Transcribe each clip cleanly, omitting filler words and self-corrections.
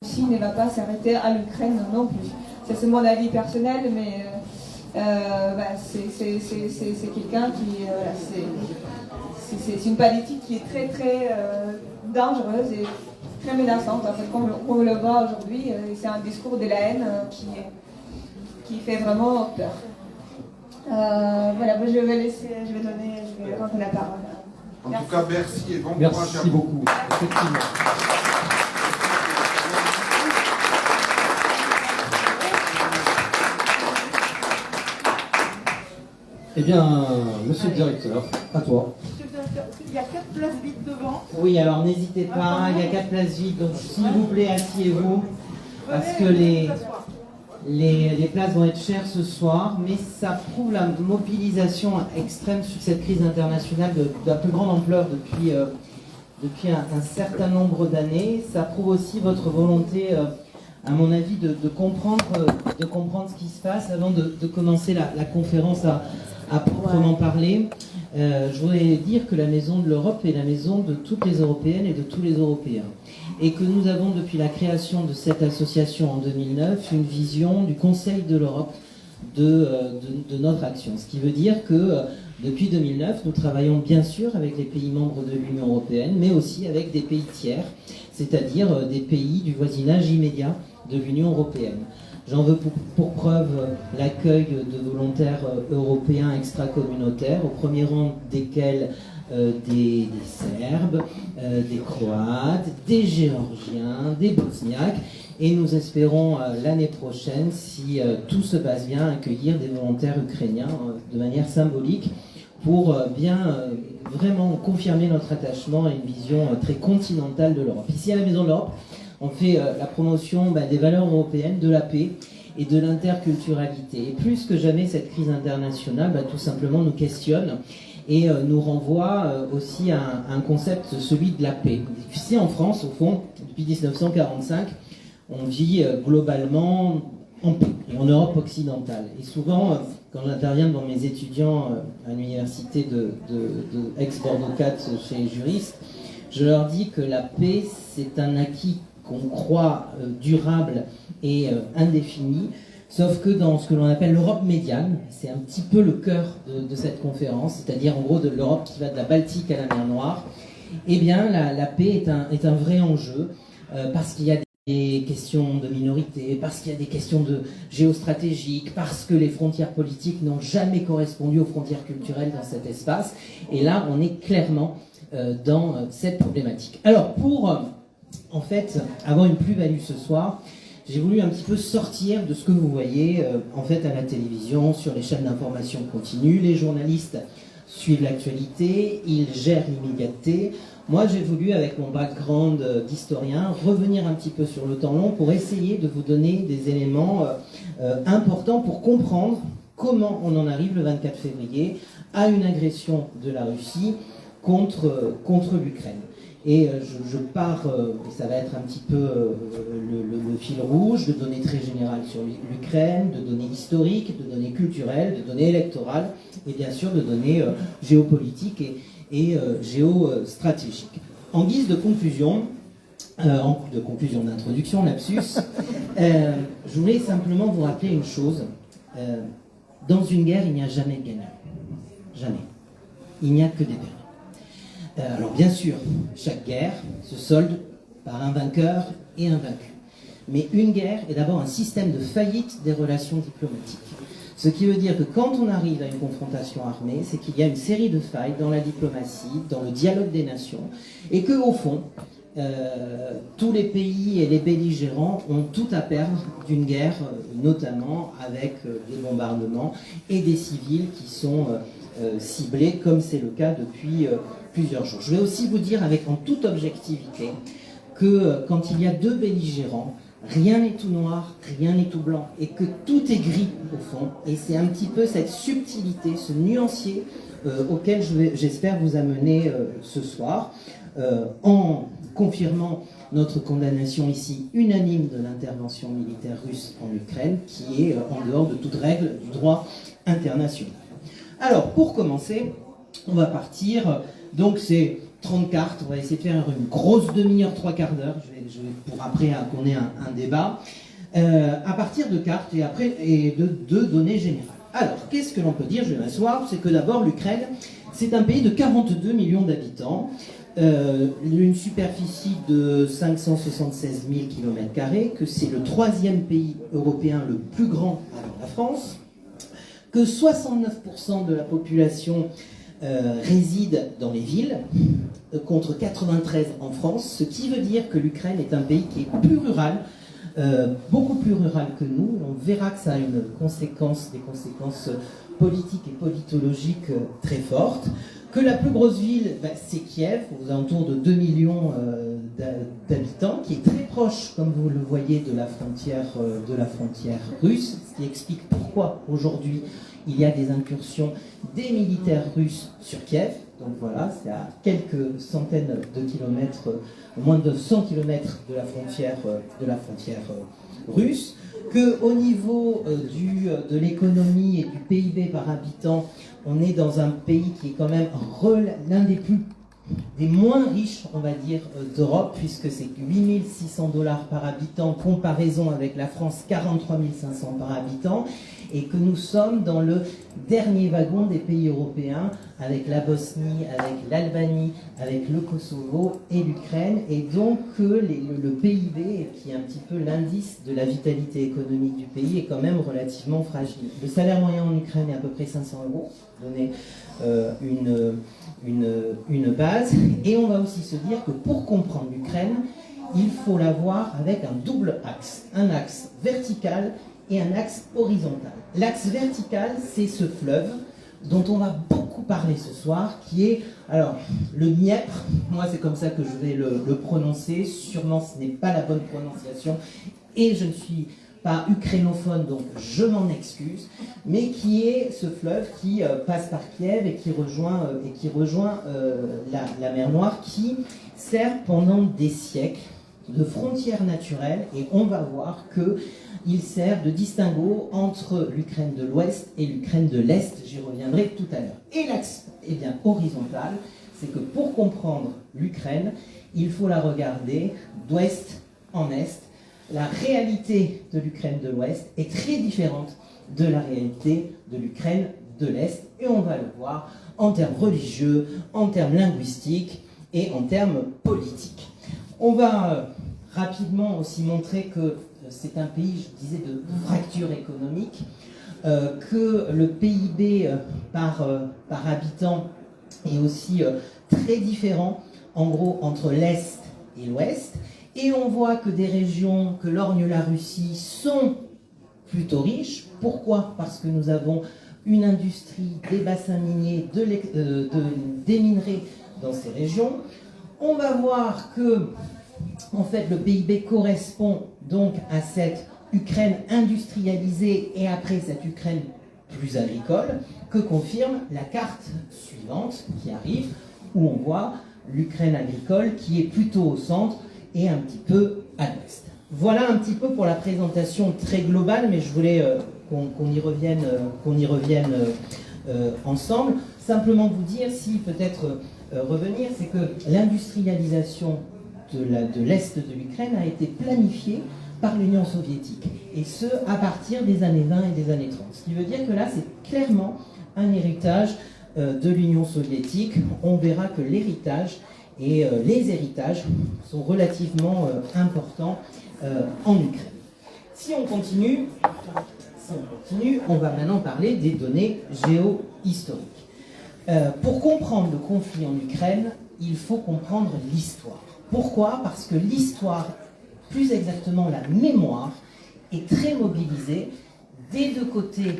Russie ne va pas s'arrêter à l'Ukraine non plus. C'est mon avis personnel, mais c'est quelqu'un qui... c'est une politique qui est très très dangereuse et très menaçante. En fait, comme on le voit aujourd'hui, c'est un discours de la haine qui fait vraiment peur. Voilà, je vais rendre la parole. En tout cas, merci et bon courage à vous. Merci beaucoup, effectivement. Eh bien, monsieur le directeur, à toi. Il y a 4 places vides devant. Oui, alors n'hésitez pas, il y a 4 places vides, donc s'il vous plaît, asseyez-vous, parce que les places vont être chères ce soir, mais ça prouve la mobilisation extrême sur cette crise internationale de la plus grande ampleur depuis un certain nombre d'années. Ça prouve aussi votre volonté, à mon avis, de comprendre ce qui se passe avant de commencer la conférence à proprement parler. Je voudrais dire que la Maison de l'Europe est la maison de toutes les Européennes et de tous les Européens. Et que nous avons, depuis la création de cette association en 2009, une vision du Conseil de l'Europe de notre action. Ce qui veut dire que depuis 2009, nous travaillons bien sûr avec les pays membres de l'Union européenne, mais aussi avec des pays tiers, c'est-à-dire des pays du voisinage immédiat de l'Union européenne. J'en veux pour preuve l'accueil de volontaires européens extra-communautaires, au premier rang desquels des Serbes, des Croates, des Géorgiens, des Bosniaques, et nous espérons l'année prochaine, si tout se passe bien, accueillir des volontaires ukrainiens de manière symbolique pour bien vraiment confirmer notre attachement à une vision très continentale de l'Europe. Ici à la Maison de l'Europe, on fait la promotion des valeurs européennes, de la paix et de l'interculturalité. Et plus que jamais, cette crise internationale, tout simplement, nous questionne et nous renvoie aussi à un concept, celui de la paix. Ici en France, au fond, depuis 1945, on vit globalement en paix, et en Europe occidentale. Et souvent, quand j'interviens devant mes étudiants à l'université de Aix-Bordeaux 4 chez les juristes, je leur dis que la paix, c'est un acquis qu'on croit durable et indéfini, sauf que dans ce que l'on appelle l'Europe médiane, c'est un petit peu le cœur de cette conférence, c'est-à-dire en gros de l'Europe qui va de la Baltique à la mer Noire, eh bien la paix est un vrai enjeu, parce qu'il y a des questions de minorité, parce qu'il y a des questions de géostratégiques, parce que les frontières politiques n'ont jamais correspondu aux frontières culturelles dans cet espace, et là on est clairement dans cette problématique. Alors pour en fait avoir une plus-value ce soir, j'ai voulu un petit peu sortir de ce que vous voyez en fait à la télévision, sur les chaînes d'information continue. Les journalistes suivent l'actualité, ils gèrent l'immédiateté. Moi, j'ai voulu, avec mon background d'historien, revenir un petit peu sur le temps long pour essayer de vous donner des éléments importants pour comprendre comment on en arrive le 24 février à une agression de la Russie contre l'Ukraine. Et je pars, et ça va être un petit peu le fil rouge, de données très générales sur l'Ukraine, de données historiques, de données culturelles, de données électorales, et bien sûr de données géopolitiques et géostratégiques. En guise de conclusion, d'introduction, lapsus, je voulais simplement vous rappeler une chose. Dans une guerre, il n'y a jamais de gagnant. Jamais. Il n'y a que des perdants. Alors bien sûr, chaque guerre se solde par un vainqueur et un vaincu. Mais une guerre est d'abord un système de faillite des relations diplomatiques. Ce qui veut dire que quand on arrive à une confrontation armée, c'est qu'il y a une série de failles dans la diplomatie, dans le dialogue des nations, et que au fond, tous les pays et les belligérants ont tout à perdre d'une guerre, notamment avec des bombardements et des civils qui sont ciblés, comme c'est le cas depuis plusieurs jours. Je vais aussi vous dire en toute objectivité que quand il y a deux belligérants, rien n'est tout noir, rien n'est tout blanc, et que tout est gris au fond. Et c'est un petit peu cette subtilité, ce nuancier auquel j'espère vous amener ce soir, en confirmant notre condamnation ici unanime de l'intervention militaire russe en Ukraine, qui est en dehors de toute règle du droit international. Alors, pour commencer, on va partir, donc c'est 30 cartes. On va essayer de faire une grosse demi-heure, 3/4 d'heure, pour après qu'on ait un débat, à partir de cartes et de données générales. Alors, qu'est-ce que l'on peut dire? Je vais m'asseoir. C'est que d'abord, l'Ukraine, c'est un pays de 42 millions d'habitants, une superficie de 576 000 km², que c'est le 3e pays européen le plus grand avant la France, que 69% de la population réside dans les villes, contre 93 en France, ce qui veut dire que l'Ukraine est un pays qui est plus rural, beaucoup plus rural que nous. On verra que ça a des conséquences politiques et politologiques très fortes. Que la plus grosse ville, c'est Kiev, aux alentours de 2 millions d'habitants, qui est très proche, comme vous le voyez, de la frontière russe, ce qui explique pourquoi aujourd'hui il y a des incursions des militaires russes sur Kiev. Donc voilà, c'est à quelques centaines de kilomètres, moins de 100 kilomètres de la frontière russe. Qu'au niveau de l'économie et du PIB par habitant, on est dans un pays qui est quand même l'un des moins riches, on va dire, d'Europe, puisque c'est 8 600 $ par habitant, comparaison avec la France, 43 500 par habitant, et que nous sommes dans le dernier wagon des pays européens, avec la Bosnie, avec l'Albanie, avec le Kosovo et l'Ukraine, et donc le PIB, qui est un petit peu l'indice de la vitalité économique du pays, est quand même relativement fragile. Le salaire moyen en Ukraine est à peu près 500 €, pour donner une base, et on va aussi se dire que pour comprendre l'Ukraine, il faut la voir avec un double axe, un axe vertical et un axe horizontal. L'axe vertical, c'est ce fleuve dont on va beaucoup parler ce soir, qui est le Dniepr. Moi, c'est comme ça que je vais le prononcer. Sûrement, ce n'est pas la bonne prononciation, et je ne suis pas ukrainophone, donc je m'en excuse, mais qui est ce fleuve qui passe par Kiev et qui rejoint la mer Noire, qui sert pendant des siècles de frontière naturelle, et on va voir qu'il sert de distinguo entre l'Ukraine de l'Ouest et l'Ukraine de l'Est. J'y reviendrai tout à l'heure. Et l'axe horizontal, c'est que pour comprendre l'Ukraine, il faut la regarder d'ouest en est. La réalité de l'Ukraine de l'Ouest est très différente de la réalité de l'Ukraine de l'Est, et on va le voir en termes religieux, en termes linguistiques et en termes politiques. On va rapidement aussi montrer que c'est un pays, je disais, de fracture économique, que le PIB par habitant est aussi très différent, en gros, entre l'Est et l'Ouest. Et on voit que des régions que lorgne la Russie sont plutôt riches. Pourquoi? Parce que nous avons une industrie, des bassins miniers, des minerais dans ces régions. On va voir que, en fait, le PIB correspond donc à cette Ukraine industrialisée et après cette Ukraine plus agricole, que confirme la carte suivante qui arrive, où on voit l'Ukraine agricole qui est plutôt au centre et un petit peu à l'ouest. Voilà un petit peu pour la présentation très globale, mais je voulais qu'on y revienne ensemble. Simplement vous dire, si peut-être revenir, c'est que l'industrialisation de l'Est de l'Ukraine a été planifiée par l'Union soviétique, et ce, à partir des années 20 et des années 30. Ce qui veut dire que là, c'est clairement un héritage de l'Union soviétique. On verra que l'héritage et les héritages sont relativement importants en Ukraine. Si on continue, on va maintenant parler des données géohistoriques. Pour comprendre le conflit en Ukraine, il faut comprendre l'histoire. Pourquoi? Parce que l'histoire, plus exactement la mémoire, est très mobilisée des deux côtés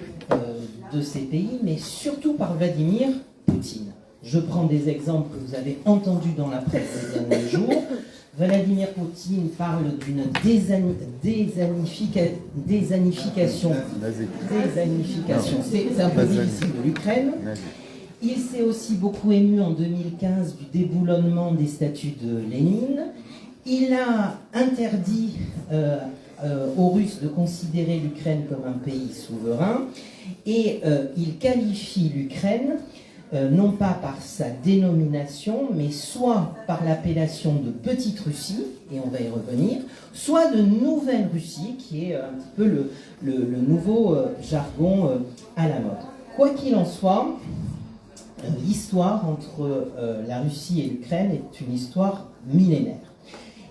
de ces pays, mais surtout par Vladimir Poutine. Je prends des exemples que vous avez entendus dans la presse ces derniers jours. Vladimir Poutine parle d'une désanification, c'est un peu difficile, de l'Ukraine. Il s'est aussi beaucoup ému en 2015 du déboulonnement des statues de Lénine. Il a interdit aux Russes de considérer l'Ukraine comme un pays souverain, et il qualifie l'Ukraine non pas par sa dénomination, mais soit par l'appellation de Petite Russie, et on va y revenir, soit de Nouvelle Russie, qui est un petit peu le nouveau jargon à la mode. Quoi qu'il en soit, l'histoire entre la Russie et l'Ukraine est une histoire millénaire.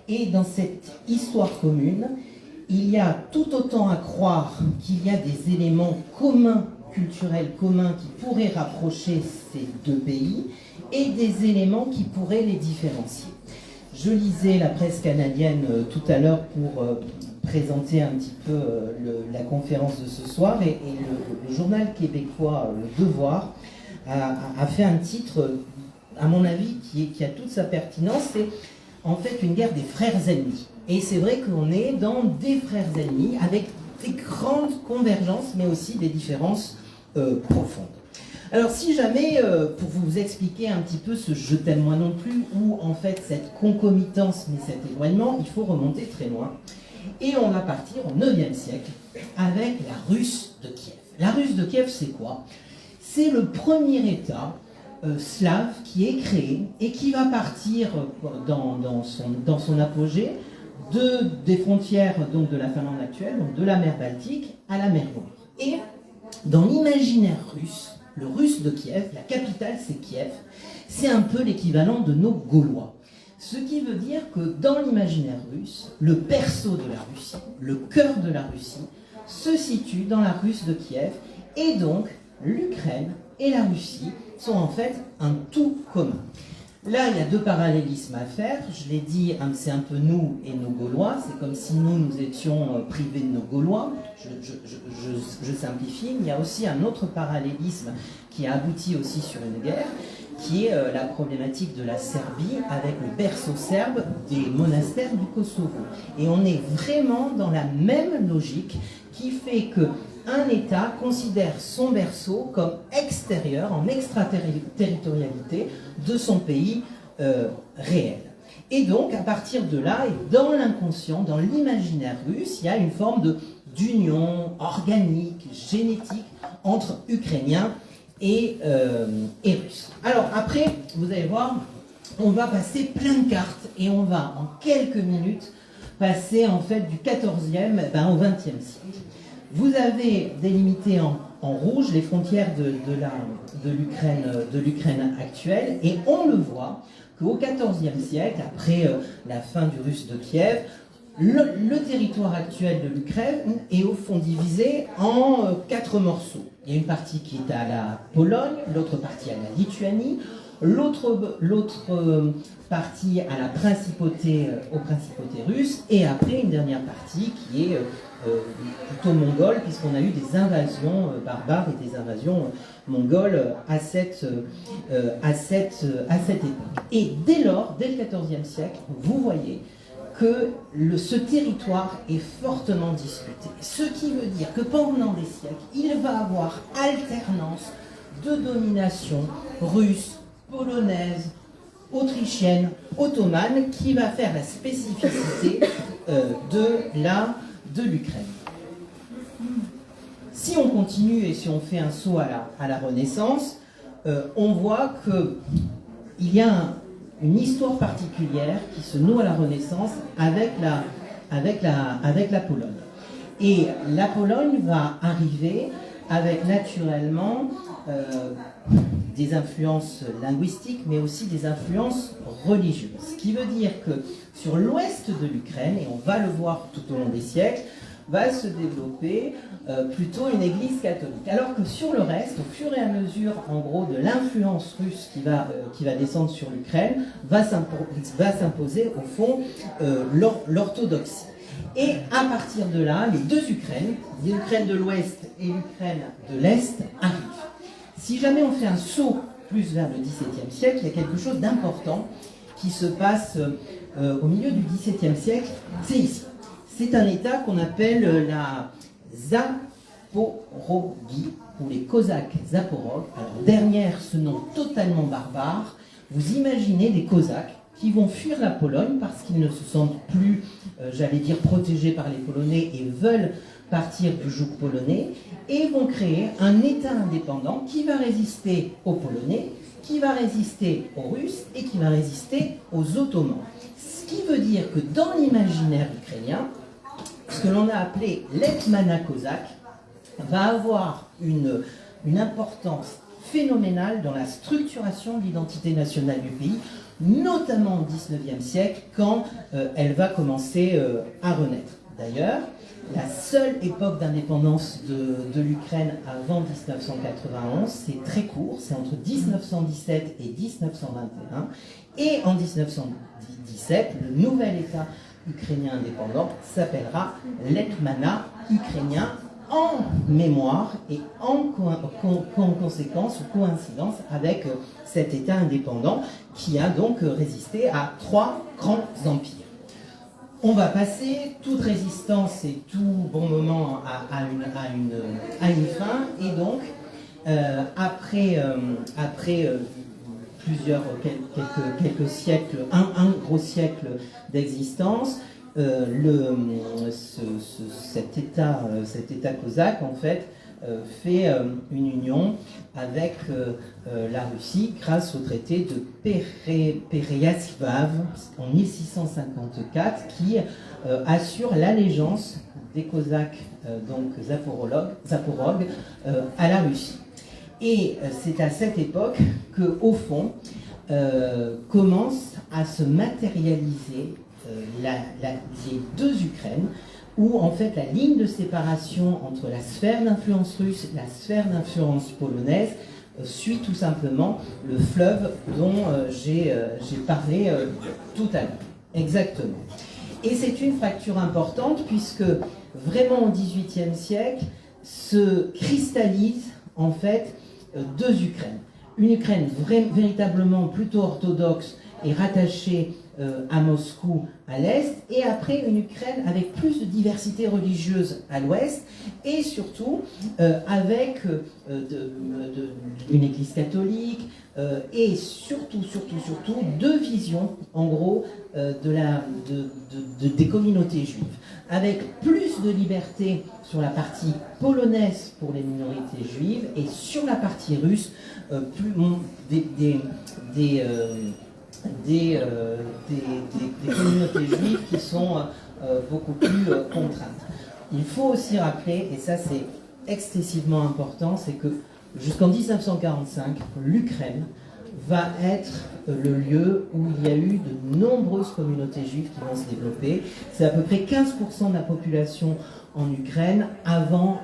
Et dans cette histoire commune, il y a tout autant à croire qu'il y a des éléments communs, culturels communs, qui pourraient rapprocher ces deux pays, et des éléments qui pourraient les différencier. Je lisais la presse canadienne tout à l'heure pour présenter un petit peu la conférence de ce soir, et le journal québécois Le Devoir a fait un titre, à mon avis, qui a toute sa pertinence. C'est en fait une guerre des frères ennemis. Et c'est vrai qu'on est dans des frères ennemis avec des grandes convergences, mais aussi des différences profondes. Alors si jamais, pour vous expliquer un petit peu ce je t'aime moi non plus, ou en fait cette concomitance, mais cet éloignement, il faut remonter très loin. Et on va partir au 9e siècle avec la Russe de Kiev. La Russe de Kiev, c'est quoi? C'est le premier État slave qui est créé et qui va partir dans son apogée des frontières donc, de la Finlande actuelle, donc de la mer Baltique à la mer Noire. Et dans l'imaginaire russe, le Russe de Kiev, la capitale c'est Kiev, c'est un peu l'équivalent de nos Gaulois. Ce qui veut dire que dans l'imaginaire russe, le berceau de la Russie, le cœur de la Russie, se situe dans la Russe de Kiev, et donc l'Ukraine et la Russie sont en fait un tout commun. Là, il y a deux parallélismes à faire. Je l'ai dit, c'est un peu nous et nos Gaulois. C'est comme si nous étions privés de nos Gaulois. Je simplifie. Il y a aussi un autre parallélisme qui a abouti aussi sur une guerre, qui est la problématique de la Serbie avec le berceau serbe des monastères du Kosovo. Et on est vraiment dans la même logique qui fait qu'un État considère son berceau comme extérieur, en extraterritorialité de son pays réel. Et donc, à partir de là, et dans l'inconscient, dans l'imaginaire russe, il y a une forme d'union organique, génétique entre Ukrainiens et Russes. Alors après, vous allez voir, on va passer plein de cartes et on va en quelques minutes passer en fait du 14e au 20e siècle. Vous avez délimité en rouge les frontières de l'Ukraine actuelle, et on le voit qu'au XIVe siècle, après la fin du Russe de Kiev, le territoire actuel de l'Ukraine est au fond divisé en 4 morceaux. Il y a une partie qui est à la Pologne, l'autre partie à la Lituanie, l'autre partie à la principauté, aux principautés russes, et après une dernière partie qui est plutôt mongole, puisqu'on a eu des invasions barbares et des invasions mongoles à cette époque. Et dès lors, dès le XIVe siècle, vous voyez que ce territoire est fortement disputé. Ce qui veut dire que pendant des siècles, il va y avoir alternance de domination russe, polonaise, autrichienne, ottomane, qui va faire la spécificité de l'Ukraine. Si on continue et si on fait un saut à la Renaissance, on voit qu'il y a une histoire particulière qui se noue à la Renaissance avec la Pologne. Et la Pologne va arriver avec naturellement des influences linguistiques, mais aussi des influences religieuses. Ce qui veut dire que sur l'ouest de l'Ukraine, et on va le voir tout au long des siècles, va se développer plutôt une église catholique. Alors que sur le reste, au fur et à mesure, en gros, de l'influence russe qui va descendre sur l'Ukraine, va s'imposer, au fond, l'orthodoxie. Et à partir de là, les deux Ukraines, l'Ukraine de l'Ouest et l'Ukraine de l'Est, arrivent. Si jamais on fait un saut plus vers le XVIIe siècle, il y a quelque chose d'important qui se passe au milieu du XVIIe siècle, c'est ici. C'est un État qu'on appelle la Zaporogie, ou les Cosaques Zaporogues. Alors derrière ce nom totalement barbare, vous imaginez des Cosaques qui vont fuir la Pologne parce qu'ils ne se sentent plus, j'allais dire, protégés par les Polonais et veulent partir du joug polonais, et vont créer un État indépendant qui va résister aux Polonais, qui va résister aux Russes et qui va résister aux Ottomans. Ce qui veut dire que dans l'imaginaire ukrainien, ce que l'on a appelé l'Hetmana cosaque va avoir une importance phénoménale dans la structuration de l'identité nationale du pays, notamment au XIXe siècle, quand elle va commencer à renaître. D'ailleurs, la seule époque d'indépendance de l'Ukraine avant 1991, c'est très court, c'est entre 1917 et 1921. Et en 1917, le nouvel État ukrainien indépendant s'appellera l'Hetmana ukrainien, en mémoire et en conséquence ou coïncidence avec cet État indépendant qui a donc résisté à 3 grands empires. On va passer, toute résistance et tout bon moment à une fin, et donc après quelques siècles, un gros siècle d'existence, cet État cosaque en fait fait une union avec la Russie grâce au traité de Pereyaslav en 1654 qui assure l'allégeance des Cosaques, donc Zaporog, à la Russie. Et c'est à cette époque que, au fond, commence à se matérialiser les deux Ukraines, où en fait la ligne de séparation entre la sphère d'influence russe et la sphère d'influence polonaise suit tout simplement le fleuve dont j'ai parlé tout à l'heure. Exactement. Et c'est une fracture importante puisque vraiment au XVIIIe siècle se cristallisent en fait deux Ukraines. Une Ukraine véritablement plutôt orthodoxe et rattachée à Moscou à l'est, et après une Ukraine avec plus de diversité religieuse à l'ouest, et surtout avec une église catholique, et surtout deux visions en gros des communautés juives, avec plus de liberté sur la partie polonaise pour les minorités juives, et sur la partie russe des communautés juives qui sont beaucoup plus contraintes. Il faut aussi rappeler, et ça c'est excessivement important, c'est que jusqu'en 1945, l'Ukraine va être le lieu où il y a eu de nombreuses communautés juives qui vont se développer. C'est à peu près 15% de la population en Ukraine avant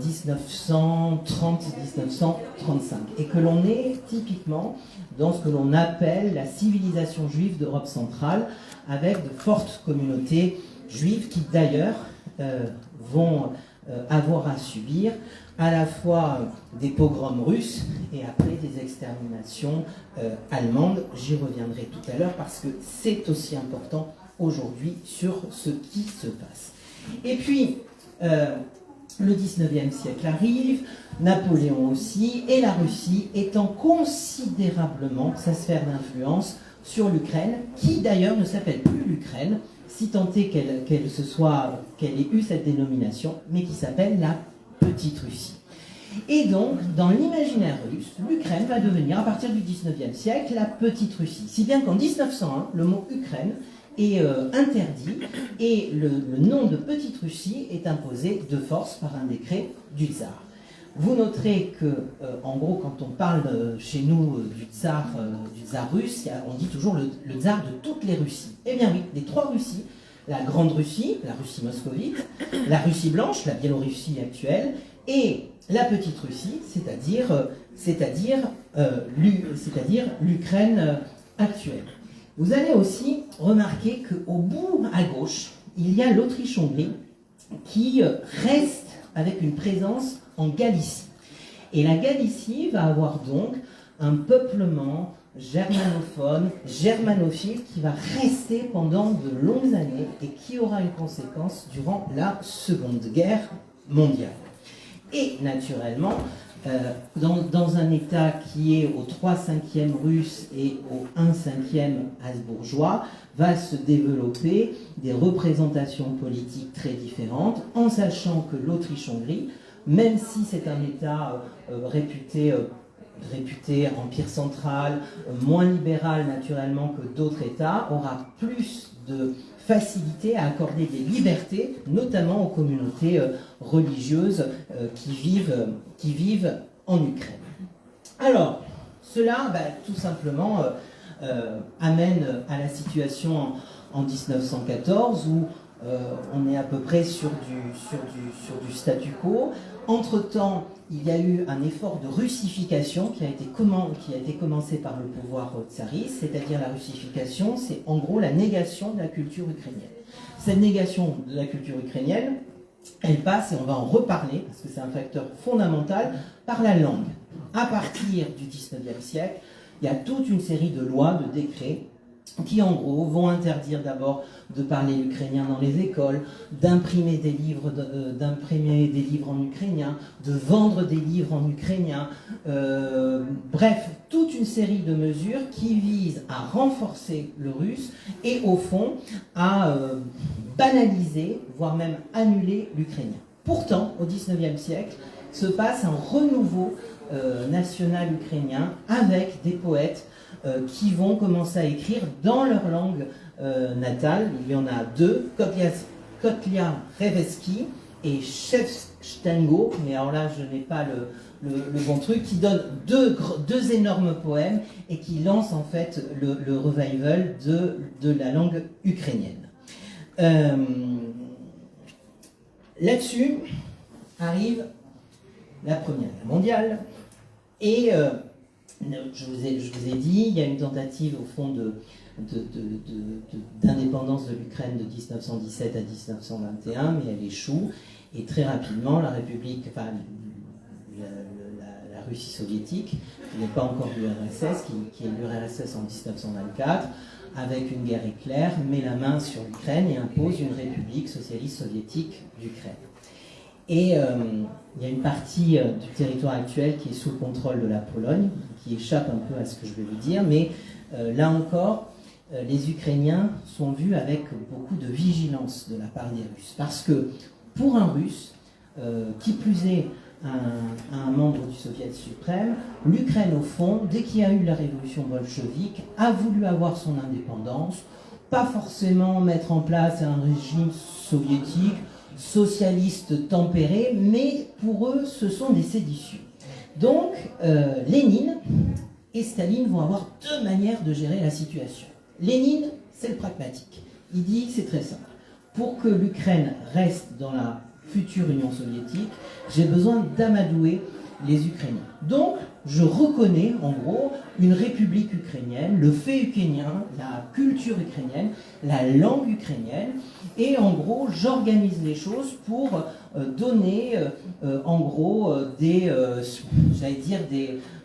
1930-1935, et que l'on est typiquement dans ce que l'on appelle la civilisation juive d'Europe centrale, avec de fortes communautés juives qui d'ailleurs vont avoir à subir à la fois des pogroms russes et après des exterminations allemandes. J'y reviendrai tout à l'heure parce que c'est aussi important aujourd'hui sur ce qui se passe. Et puis, le 19e siècle arrive, Napoléon aussi, et la Russie étend considérablement sa sphère d'influence sur l'Ukraine, qui d'ailleurs ne s'appelle plus l'Ukraine, si tant est qu'elle ait eu cette dénomination, mais qui s'appelle la Petite Russie. Et donc, dans l'imaginaire russe, l'Ukraine va devenir, à partir du 19e siècle, la Petite Russie. Si bien qu'en 1901, le mot Ukraine est interdit et le nom de Petite Russie est imposé de force par un décret du tsar. Vous noterez que, en gros, quand on parle chez nous du tsar russe, on dit toujours le tsar de toutes les Russies. Eh bien oui, les trois Russies, la Grande Russie, la Russie moscovite, la Russie blanche, la Biélorussie actuelle, et la Petite Russie, c'est-à-dire l'Ukraine actuelle. Vous allez aussi remarquer qu'au bout à gauche, il y a l'Autriche-Hongrie qui reste avec une présence en Galicie. Et la Galicie va avoir donc un peuplement germanophone, germanophile, qui va rester pendant de longues années et qui aura une conséquence durant la Seconde Guerre mondiale. Et naturellement, dans un État qui est au 3/5e russe et au 1/5e habsbourgeois, va se développer des représentations politiques très différentes, en sachant que l'Autriche-Hongrie, même si c'est un État réputé empire central, moins libéral naturellement que d'autres États, aura plus de facilité à accorder des libertés, notamment aux communautés religieuses qui vivent en Ukraine. Alors, cela, tout simplement, amène à la situation en 1914 où on est à peu près sur du statu quo. Entre-temps, il y a eu un effort de russification qui a été commencé par le pouvoir tsariste, c'est-à-dire la russification, c'est en gros la négation de la culture ukrainienne. Cette négation de la culture ukrainienne, elle passe, et on va en reparler, parce que c'est un facteur fondamental, par la langue. À partir du 19e siècle, il y a toute une série de lois, de décrets, qui en gros vont interdire d'abord de parler ukrainien dans les écoles, d'imprimer des livres en ukrainien, de vendre des livres en ukrainien, bref, toute une série de mesures qui visent à renforcer le russe et au fond à banaliser, voire même annuler l'ukrainien. Pourtant, au XIXe siècle, se passe un renouveau national ukrainien avec des poètes qui vont commencer à écrire dans leur langue natale. Il y en a deux, Kotlia Revetsky et Shevchenko, mais alors là je n'ai pas le bon truc, qui donnent deux énormes poèmes et qui lancent en fait le revival de la langue ukrainienne. Là-dessus arrive la Première Guerre mondiale et je vous ai dit, il y a une tentative au fond d'indépendance de l'Ukraine de 1917 à 1921, mais elle échoue et très rapidement la Russie soviétique, qui n'est pas encore l'URSS, qui est l'URSS en 1924, avec une guerre éclair, met la main sur l'Ukraine et impose une république socialiste soviétique d'Ukraine. Et il y a une partie du territoire actuel qui est sous le contrôle de la Pologne, qui échappe un peu à ce que je vais vous dire, mais là encore, les Ukrainiens sont vus avec beaucoup de vigilance de la part des Russes. Parce que pour un Russe, qui plus est un membre du Soviet suprême, l'Ukraine au fond, dès qu'il y a eu la révolution bolchevique, a voulu avoir son indépendance, pas forcément mettre en place un régime soviétique, socialistes tempérés, mais pour eux, ce sont des séditieux. Donc, Lénine et Staline vont avoir deux manières de gérer la situation. Lénine, c'est le pragmatique. Il dit, c'est très simple. Pour que l'Ukraine reste dans la future Union soviétique, j'ai besoin d'amadouer les Ukrainiens. Donc, je reconnais, en gros, une république ukrainienne, le fait ukrainien, la culture ukrainienne, la langue ukrainienne, et en gros, j'organise les choses pour donner, en gros, des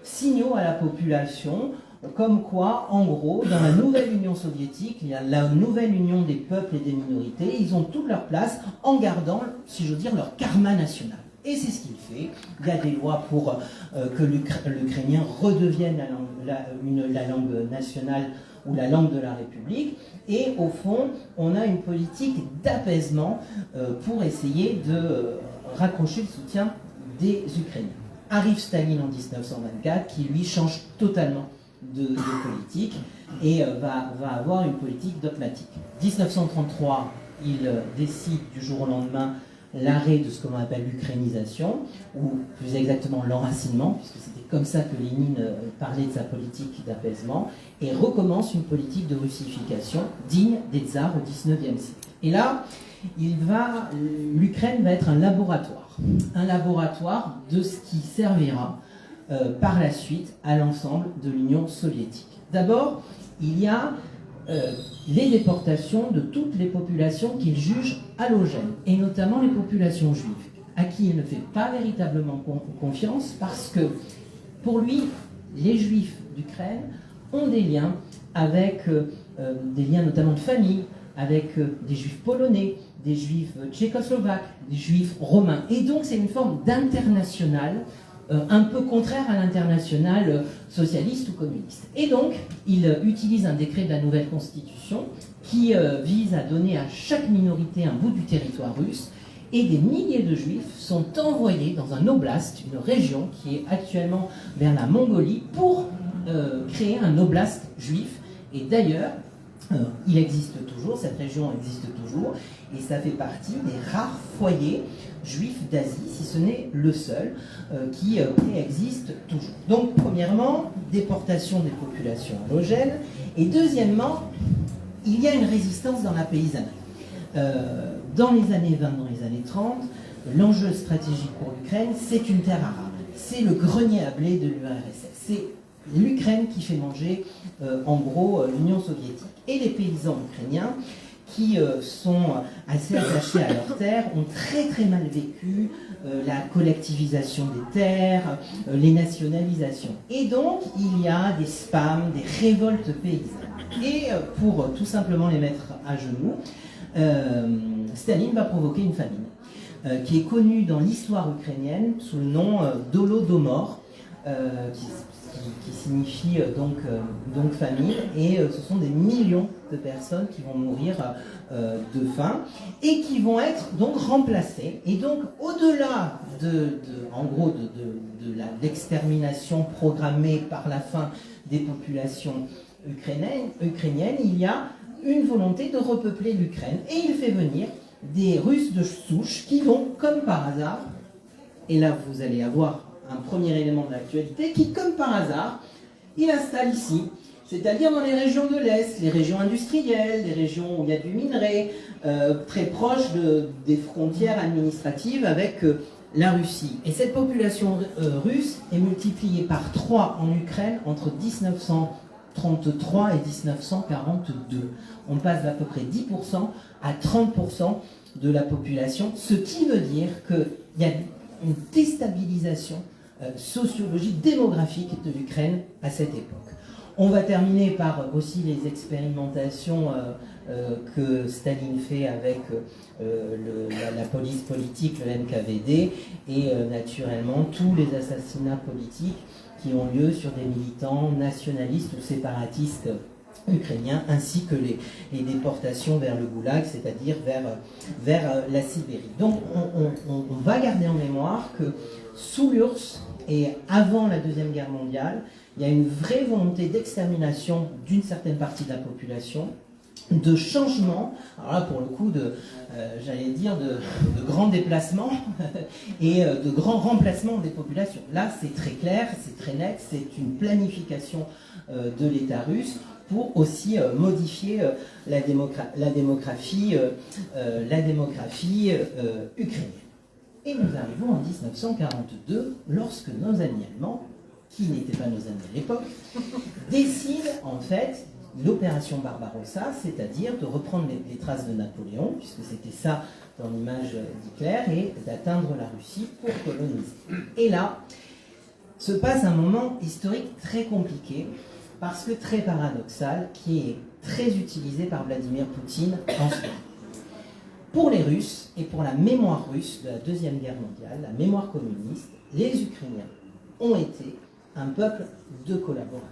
signaux à la population, comme quoi, en gros, dans la nouvelle Union soviétique, il y a la nouvelle union des peuples et des minorités, ils ont toute leur place en gardant, si j'ose dire, leur karma national. Et c'est ce qu'il fait. Il y a des lois pour que l'ukrainien redevienne la langue nationale ou la langue de la République. Et au fond, on a une politique d'apaisement pour essayer de raccrocher le soutien des Ukrainiens. Arrive Staline en 1924 qui lui change totalement de politique et va avoir une politique dogmatique. 1933, il décide du jour au lendemain l'arrêt de ce qu'on appelle l'ukrainisation, ou plus exactement l'enracinement, puisque c'était comme ça que Lénine parlait de sa politique d'apaisement, et recommence une politique de russification digne des tsars au XIXe siècle. Et là, l'Ukraine va être un laboratoire de ce qui servira par la suite à l'ensemble de l'Union soviétique. D'abord, il y a les déportations de toutes les populations qu'il juge halogènes, et notamment les populations juives, à qui il ne fait pas véritablement confiance, parce que pour lui, les juifs d'Ukraine ont des liens avec des liens notamment de famille, avec des juifs polonais, des juifs tchécoslovaques, des juifs romains. Et donc c'est une forme d'international un peu contraire à l'internationale socialiste ou communiste. Et donc, il utilise un décret de la nouvelle constitution qui vise à donner à chaque minorité un bout du territoire russe, et des milliers de juifs sont envoyés dans un oblast, une région qui est actuellement vers la Mongolie, pour créer un oblast juif. Et d'ailleurs, il existe toujours, cette région existe toujours, et ça fait partie des rares foyers juifs d'Asie, si ce n'est le seul, qui préexiste toujours. Donc, premièrement, déportation des populations allogènes, et deuxièmement, il y a une résistance dans la paysannerie. Dans les années 20, dans les années 30, l'enjeu stratégique pour l'Ukraine, c'est une terre arabe. C'est le grenier à blé de l'URSS. C'est l'Ukraine qui fait manger, en gros, l'Union soviétique. Et les paysans ukrainiens, qui sont assez attachés à leurs terres, ont très très mal vécu la collectivisation des terres, les nationalisations. Et donc, il y a des spams, des révoltes paysannes. Et pour tout simplement les mettre à genoux, Staline va provoquer une famine qui est connue dans l'histoire ukrainienne sous le nom d'Holodomor, qui signifie donc famine, et ce sont des millions de personnes qui vont mourir de faim et qui vont être donc remplacées. Et donc au-delà de l'extermination programmée par la fin des populations ukrainiennes, il y a une volonté de repeupler l'Ukraine. Et il fait venir des Russes de souche qui vont, comme par hasard, et là vous allez avoir un premier élément de l'actualité, qui, comme par hasard, il installe ici, c'est-à-dire dans les régions de l'Est, les régions industrielles, les régions où il y a du minerai, très proches des frontières administratives avec la Russie. Et cette population russe est multipliée par 3 en Ukraine entre 1933 et 1942. On passe d'à peu près 10% à 30% de la population, ce qui veut dire qu'il y a une déstabilisation sociologique, démographique de l'Ukraine à cette époque. On va terminer par aussi les expérimentations que Staline fait avec la police politique, le NKVD, et naturellement tous les assassinats politiques qui ont lieu sur des militants nationalistes ou séparatistes ukrainiens, ainsi que les déportations vers le Goulag, c'est-à-dire vers la Sibérie. Donc on va garder en mémoire que sous l'URSS et avant la Deuxième Guerre mondiale, il y a une vraie volonté d'extermination d'une certaine partie de la population, de changement, alors là pour le coup j'allais dire de grands déplacements et de grands remplacements des populations. Là c'est très clair, c'est très net, c'est une planification de l'État russe pour aussi modifier la démographie ukrainienne. Et nous arrivons en 1942, lorsque nos amis allemands, qui n'étaient pas nos amis à l'époque, décident en fait l'opération Barbarossa, c'est-à-dire de reprendre les traces de Napoléon, puisque c'était ça dans l'image d'Hitler, et d'atteindre la Russie pour coloniser. Et là, se passe un moment historique très compliqué, parce que très paradoxal, qui est très utilisé par Vladimir Poutine en ce moment. Pour les Russes, et pour la mémoire russe de la Deuxième Guerre mondiale, la mémoire communiste, les Ukrainiens ont été un peuple de collaborateurs.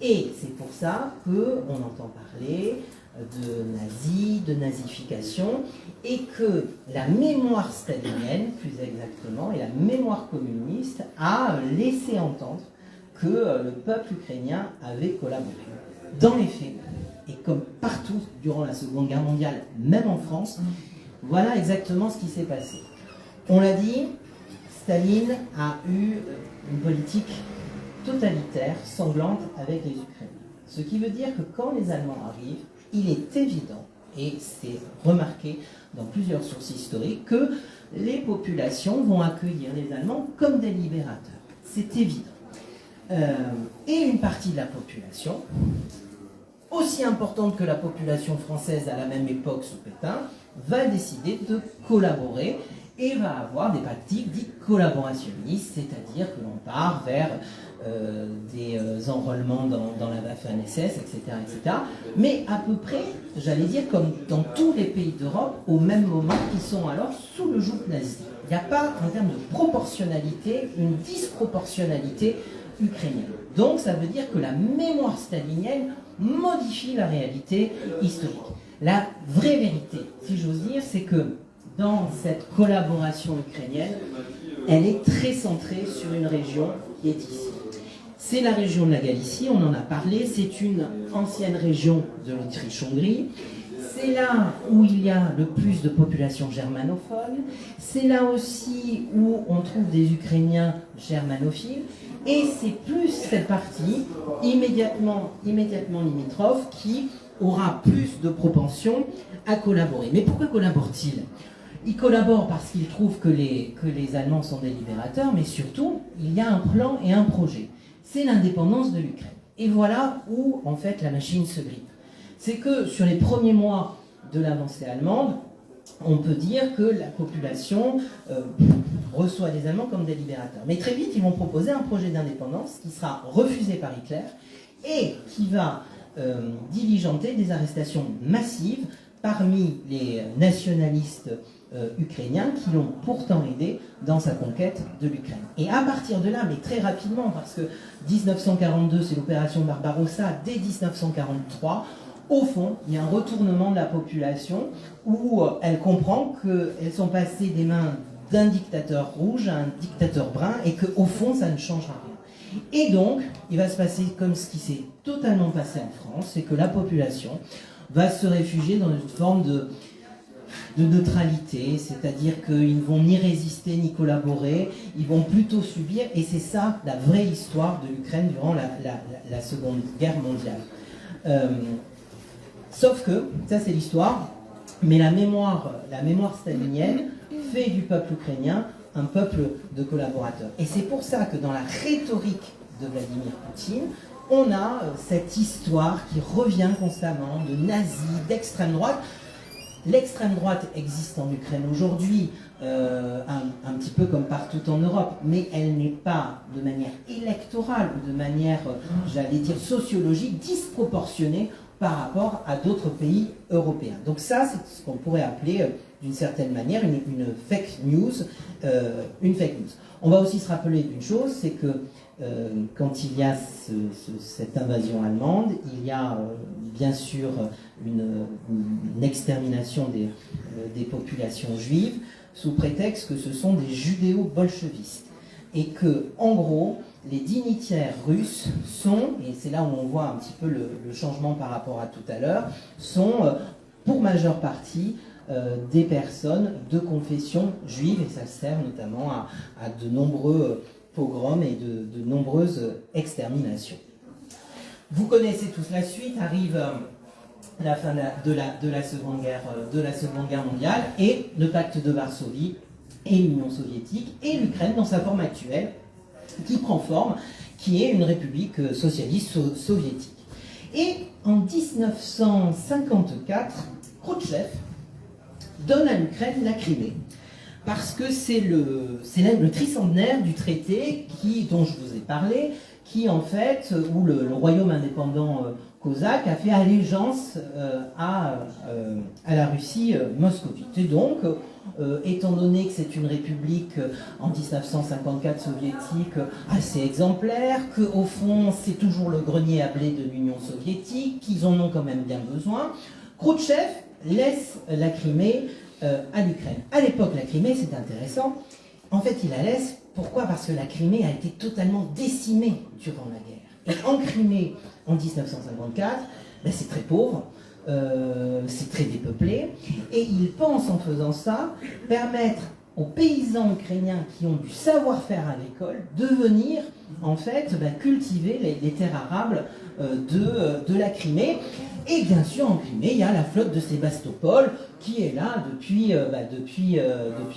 Et c'est pour ça qu'on entend parler de nazis, de nazification, et que la mémoire stalinienne, plus exactement, et la mémoire communiste a laissé entendre que le peuple ukrainien avait collaboré. Dans les faits, et comme partout durant la Seconde Guerre mondiale, même en France, voilà exactement ce qui s'est passé. On l'a dit, Staline a eu une politique totalitaire, sanglante avec les Ukrainiens. Ce qui veut dire que quand les Allemands arrivent, il est évident, et c'est remarqué dans plusieurs sources historiques, que les populations vont accueillir les Allemands comme des libérateurs. C'est évident. Et une partie de la population, aussi importante que la population française à la même époque sous Pétain, va décider de collaborer et va avoir des pratiques dites collaborationnistes, c'est-à-dire que l'on part vers des enrôlements dans la Waffen-SS, etc., etc. Mais à peu près, j'allais dire, comme dans tous les pays d'Europe, au même moment, qui sont alors sous le joug nazi. Il n'y a pas, en termes de proportionnalité, une disproportionnalité ukrainienne. Donc ça veut dire que la mémoire stalinienne modifie la réalité historique. La vraie vérité, si j'ose dire, c'est que dans cette collaboration ukrainienne, elle est très centrée sur une région qui est ici. C'est la région de la Galicie, on en a parlé, c'est une ancienne région de l'Autriche-Hongrie. C'est là où il y a le plus de population germanophone. C'est là aussi où on trouve des Ukrainiens germanophiles. Et c'est plus cette partie immédiatement limitrophe qui aura plus de propension à collaborer. Mais pourquoi collabore-t-il ? Il collabore parce qu'il trouve que les Allemands sont des libérateurs, mais surtout, il y a un plan et un projet. C'est l'indépendance de l'Ukraine. Et voilà où, en fait, la machine se grippe. C'est que sur les premiers mois de l'avancée allemande, on peut dire que la population reçoit les Allemands comme des libérateurs. Mais très vite, ils vont proposer un projet d'indépendance qui sera refusé par Hitler et qui va diligenter des arrestations massives parmi les nationalistes ukrainiens qui l'ont pourtant aidé dans sa conquête de l'Ukraine. Et à partir de là, mais très rapidement, parce que 1942, c'est l'opération Barbarossa, dès 1943, au fond, il y a un retournement de la population où elle comprend qu'elles sont passées des mains d'un dictateur rouge à un dictateur brun et qu'au fond, ça ne changera rien. Et donc, il va se passer comme ce qui s'est totalement passé en France, c'est que la population va se réfugier dans une forme de neutralité, c'est-à-dire qu'ils ne vont ni résister ni collaborer, ils vont plutôt subir, et c'est ça la vraie histoire de l'Ukraine durant la Seconde Guerre mondiale. Sauf que, ça c'est l'histoire, mais la mémoire stalinienne fait du peuple ukrainien un peuple de collaborateurs. Et c'est pour ça que dans la rhétorique de Vladimir Poutine, on a cette histoire qui revient constamment de nazis, d'extrême droite. L'extrême droite existe en Ukraine aujourd'hui, un petit peu comme partout en Europe, mais elle n'est pas de manière électorale ou de manière, j'allais dire, sociologique, disproportionnée par rapport à d'autres pays européens. Donc ça, c'est ce qu'on pourrait appeler, d'une certaine manière, une fake news. On va aussi se rappeler d'une chose, c'est que quand il y a cette invasion allemande, il y a bien sûr une extermination des populations juives sous prétexte que ce sont des judéo-bolchevistes. Et que, en gros, les dignitaires russes sont, et c'est là où on voit un petit peu le changement par rapport à tout à l'heure, sont pour majeure partie des personnes de confession juive, et ça sert notamment à de nombreux pogroms et de nombreuses exterminations. Vous connaissez tous la suite, arrive la fin de la Seconde Guerre mondiale, et le pacte de Varsovie, et l'Union soviétique, et l'Ukraine dans sa forme actuelle, qui prend forme, qui est une république socialiste soviétique. Et en 1954, Khrouchtchev donne à l'Ukraine la Crimée, parce que c'est le tricentenaire du traité dont je vous ai parlé, qui en fait, où le royaume indépendant cosaque a fait allégeance à la Russie moscovite. Et donc, étant donné que c'est une république en 1954 soviétique assez exemplaire, qu'au fond c'est toujours le grenier à blé de l'Union soviétique, qu'ils en ont quand même bien besoin, Khrouchtchev laisse la Crimée à l'Ukraine. À l'époque, la Crimée, c'est intéressant, en fait il la laisse, pourquoi ? Parce que la Crimée a été totalement décimée durant la guerre. Et en Crimée, en 1954, ben, c'est très pauvre, c'est très dépeuplé, et il pense en faisant ça permettre aux paysans ukrainiens qui ont du savoir-faire à l'école de venir en fait cultiver les terres arables de la Crimée. Et bien sûr en Crimée il y a la flotte de Sébastopol qui est là depuis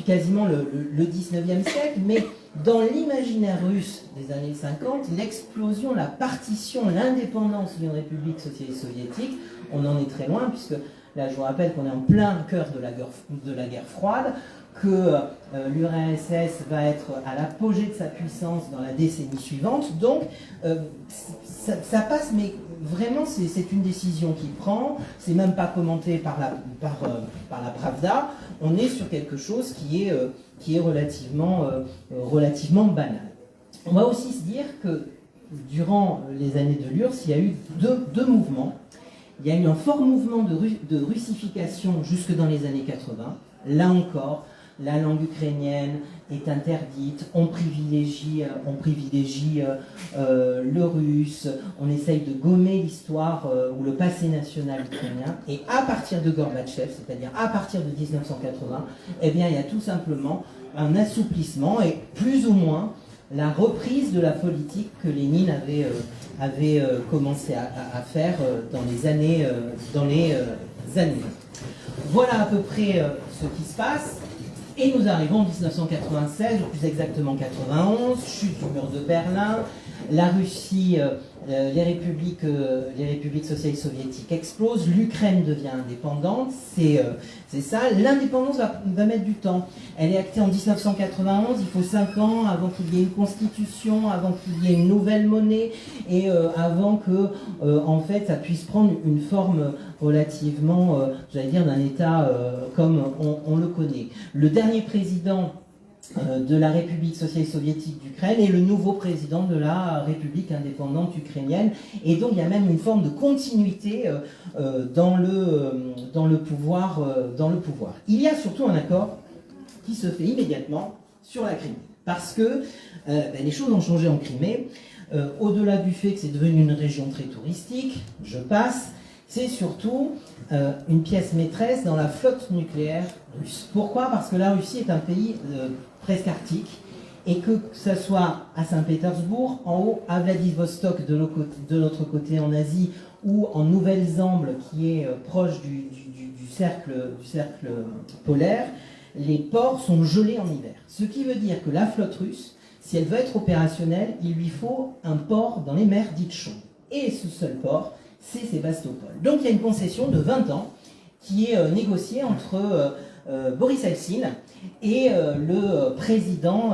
quasiment le 19e siècle, mais dans l'imaginaire russe des années 50, l'explosion, la partition, l'indépendance d'une république socialiste soviétique, on en est très loin puisque Là, je vous rappelle qu'on est en plein cœur de la guerre froide, que l'URSS va être à l'apogée de sa puissance dans la décennie suivante. Donc, ça passe, mais vraiment, c'est une décision qu'il prend. C'est même pas commenté par la Pravda. On est sur quelque chose qui est relativement banal. On va aussi se dire que durant les années de l'URSS, il y a eu deux mouvements. Il y a eu un fort mouvement de russification jusque dans les années 80. Là encore, la langue ukrainienne est interdite, on privilégie le russe, on essaye de gommer l'histoire ou le passé national ukrainien. Et à partir de Gorbatchev, c'est-à-dire à partir de 1980, eh bien, il y a tout simplement un assouplissement et plus ou moins la reprise de la politique que Lénine avait commencé à faire dans les années. Voilà à peu près ce qui se passe. Et nous arrivons en 1996, ou plus exactement 91, chute du mur de Berlin, la Russie, les républiques socialistes soviétiques explosent, l'Ukraine devient indépendante, c'est ça. L'indépendance va mettre du temps. Elle est actée en 1991, il faut 5 ans avant qu'il y ait une constitution, avant qu'il y ait une nouvelle monnaie, et avant que, en fait, ça puisse prendre une forme relativement, j'allais dire, d'un État comme on le connaît. Le dernier président de la République socialiste soviétique d'Ukraine et le nouveau président de la République indépendante ukrainienne. Et donc il y a même une forme de continuité dans le pouvoir. Il y a surtout un accord qui se fait immédiatement sur la Crimée. Parce que les choses ont changé en Crimée. Au-delà du fait que c'est devenu une région très touristique, je passe, c'est surtout une pièce maîtresse dans la flotte nucléaire russe. Pourquoi ? Parce que la Russie est un pays presque arctique, et que ce soit à Saint-Pétersbourg, en haut, à Vladivostok, de l'autre côté en Asie, ou en Nouvelle-Zambie, qui est proche du cercle polaire, les ports sont gelés en hiver. Ce qui veut dire que la flotte russe, si elle veut être opérationnelle, il lui faut un port dans les mers dites chaudes. Et ce seul port, c'est Sébastopol. Donc il y a une concession de 20 ans qui est négociée entre Boris Eltsine et le président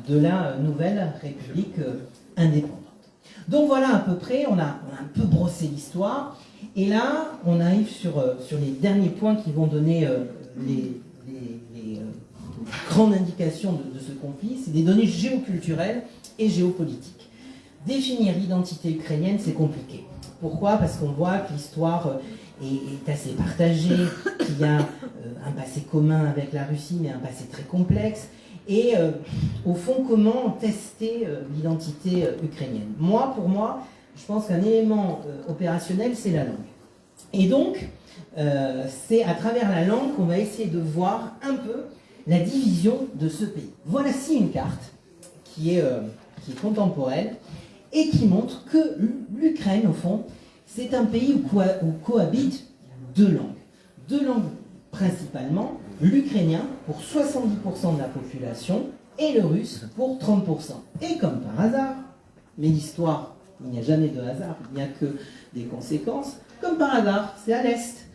de la nouvelle République indépendante. Donc voilà à peu près, on a un peu brossé l'histoire, et là on arrive sur les derniers points qui vont donner les grandes indications de ce conflit. C'est des données géoculturelles et géopolitiques. Définir l'identité ukrainienne, c'est compliqué. Pourquoi ? Parce qu'on voit que l'histoire est assez partagée, qu'il y a un passé commun avec la Russie, mais un passé très complexe. Et au fond, comment tester l'identité ukrainienne ? Pour moi, je pense qu'un élément opérationnel, c'est la langue. Et donc, c'est à travers la langue qu'on va essayer de voir un peu la division de ce pays. Voici une carte qui est contemporaine et qui montre que l'Ukraine, au fond, c'est un pays où cohabitent deux langues principalement, l'ukrainien pour 70% de la population et le russe pour 30%. Et comme par hasard, mais l'histoire, il n'y a jamais de hasard, il n'y a que des conséquences, comme par hasard, c'est à l'Est.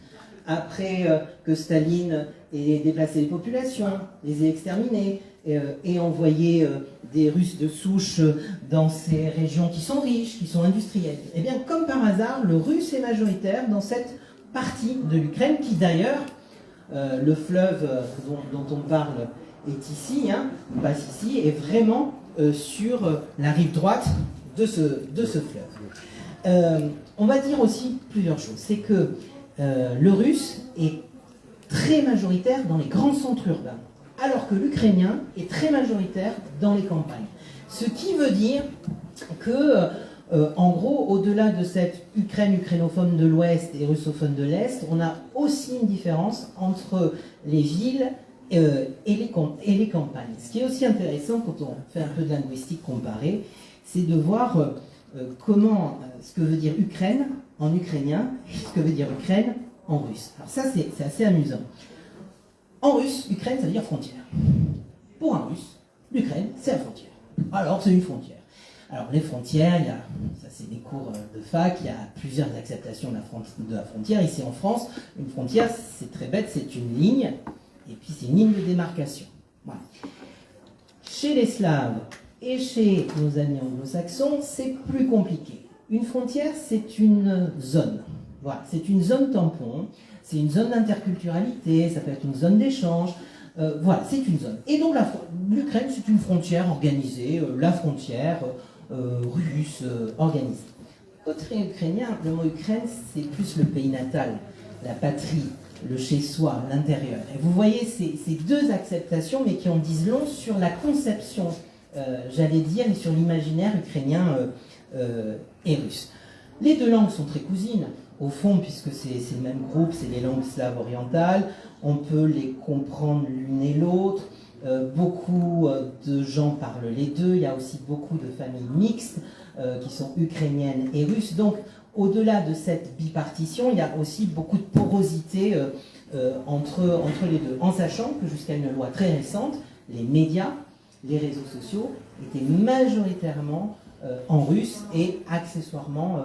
Après que Staline ait déplacé les populations, les ait exterminées, et envoyé des Russes de souche dans ces régions qui sont riches, qui sont industrielles. Et bien, comme par hasard, le russe est majoritaire dans cette partie de l'Ukraine, qui d'ailleurs, le fleuve dont on parle est ici, passe ici, est vraiment sur la rive droite de ce fleuve. On va dire aussi plusieurs choses. C'est que le russe est très majoritaire dans les grands centres urbains, alors que l'ukrainien est très majoritaire dans les campagnes. Ce qui veut dire que, en gros, au-delà de cette Ukraine ukrainophone de l'Ouest et russophone de l'Est, on a aussi une différence entre les villes et les campagnes. Ce qui est aussi intéressant quand on fait un peu de linguistique comparée, c'est de voir comment ce que veut dire Ukraine en ukrainien et ce que veut dire Ukraine en russe. Alors ça, c'est assez amusant. En russe, Ukraine, ça veut dire frontière. Pour un russe, l'Ukraine, c'est la frontière. Alors, c'est une frontière. Alors les frontières, ça c'est des cours de fac, il y a plusieurs acceptations de la frontière. Ici en France, une frontière, c'est très bête, c'est une ligne, et puis c'est une ligne de démarcation. Voilà. Chez les Slaves et chez nos amis anglo-saxons, c'est plus compliqué. Une frontière, c'est une zone. Voilà, c'est une zone tampon, c'est une zone d'interculturalité, ça peut être une zone d'échange. Voilà, c'est une zone. Et donc l'Ukraine, c'est une frontière organisée, la frontière russe organisée. Côté ukrainien, le mot Ukraine, c'est plus le pays natal, la patrie, le chez-soi, l'intérieur. Et vous voyez ces deux acceptations, mais qui en disent long sur la conception, j'allais dire, et sur l'imaginaire ukrainien et russe. Les deux langues sont très cousines, au fond, puisque c'est le même groupe, c'est les langues slaves orientales, on peut les comprendre l'une et l'autre, beaucoup de gens parlent les deux, il y a aussi beaucoup de familles mixtes qui sont ukrainiennes et russes, donc au-delà de cette bipartition, il y a aussi beaucoup de porosité entre les deux, en sachant que jusqu'à une loi très récente, les médias, les réseaux sociaux étaient majoritairement en russe et accessoirement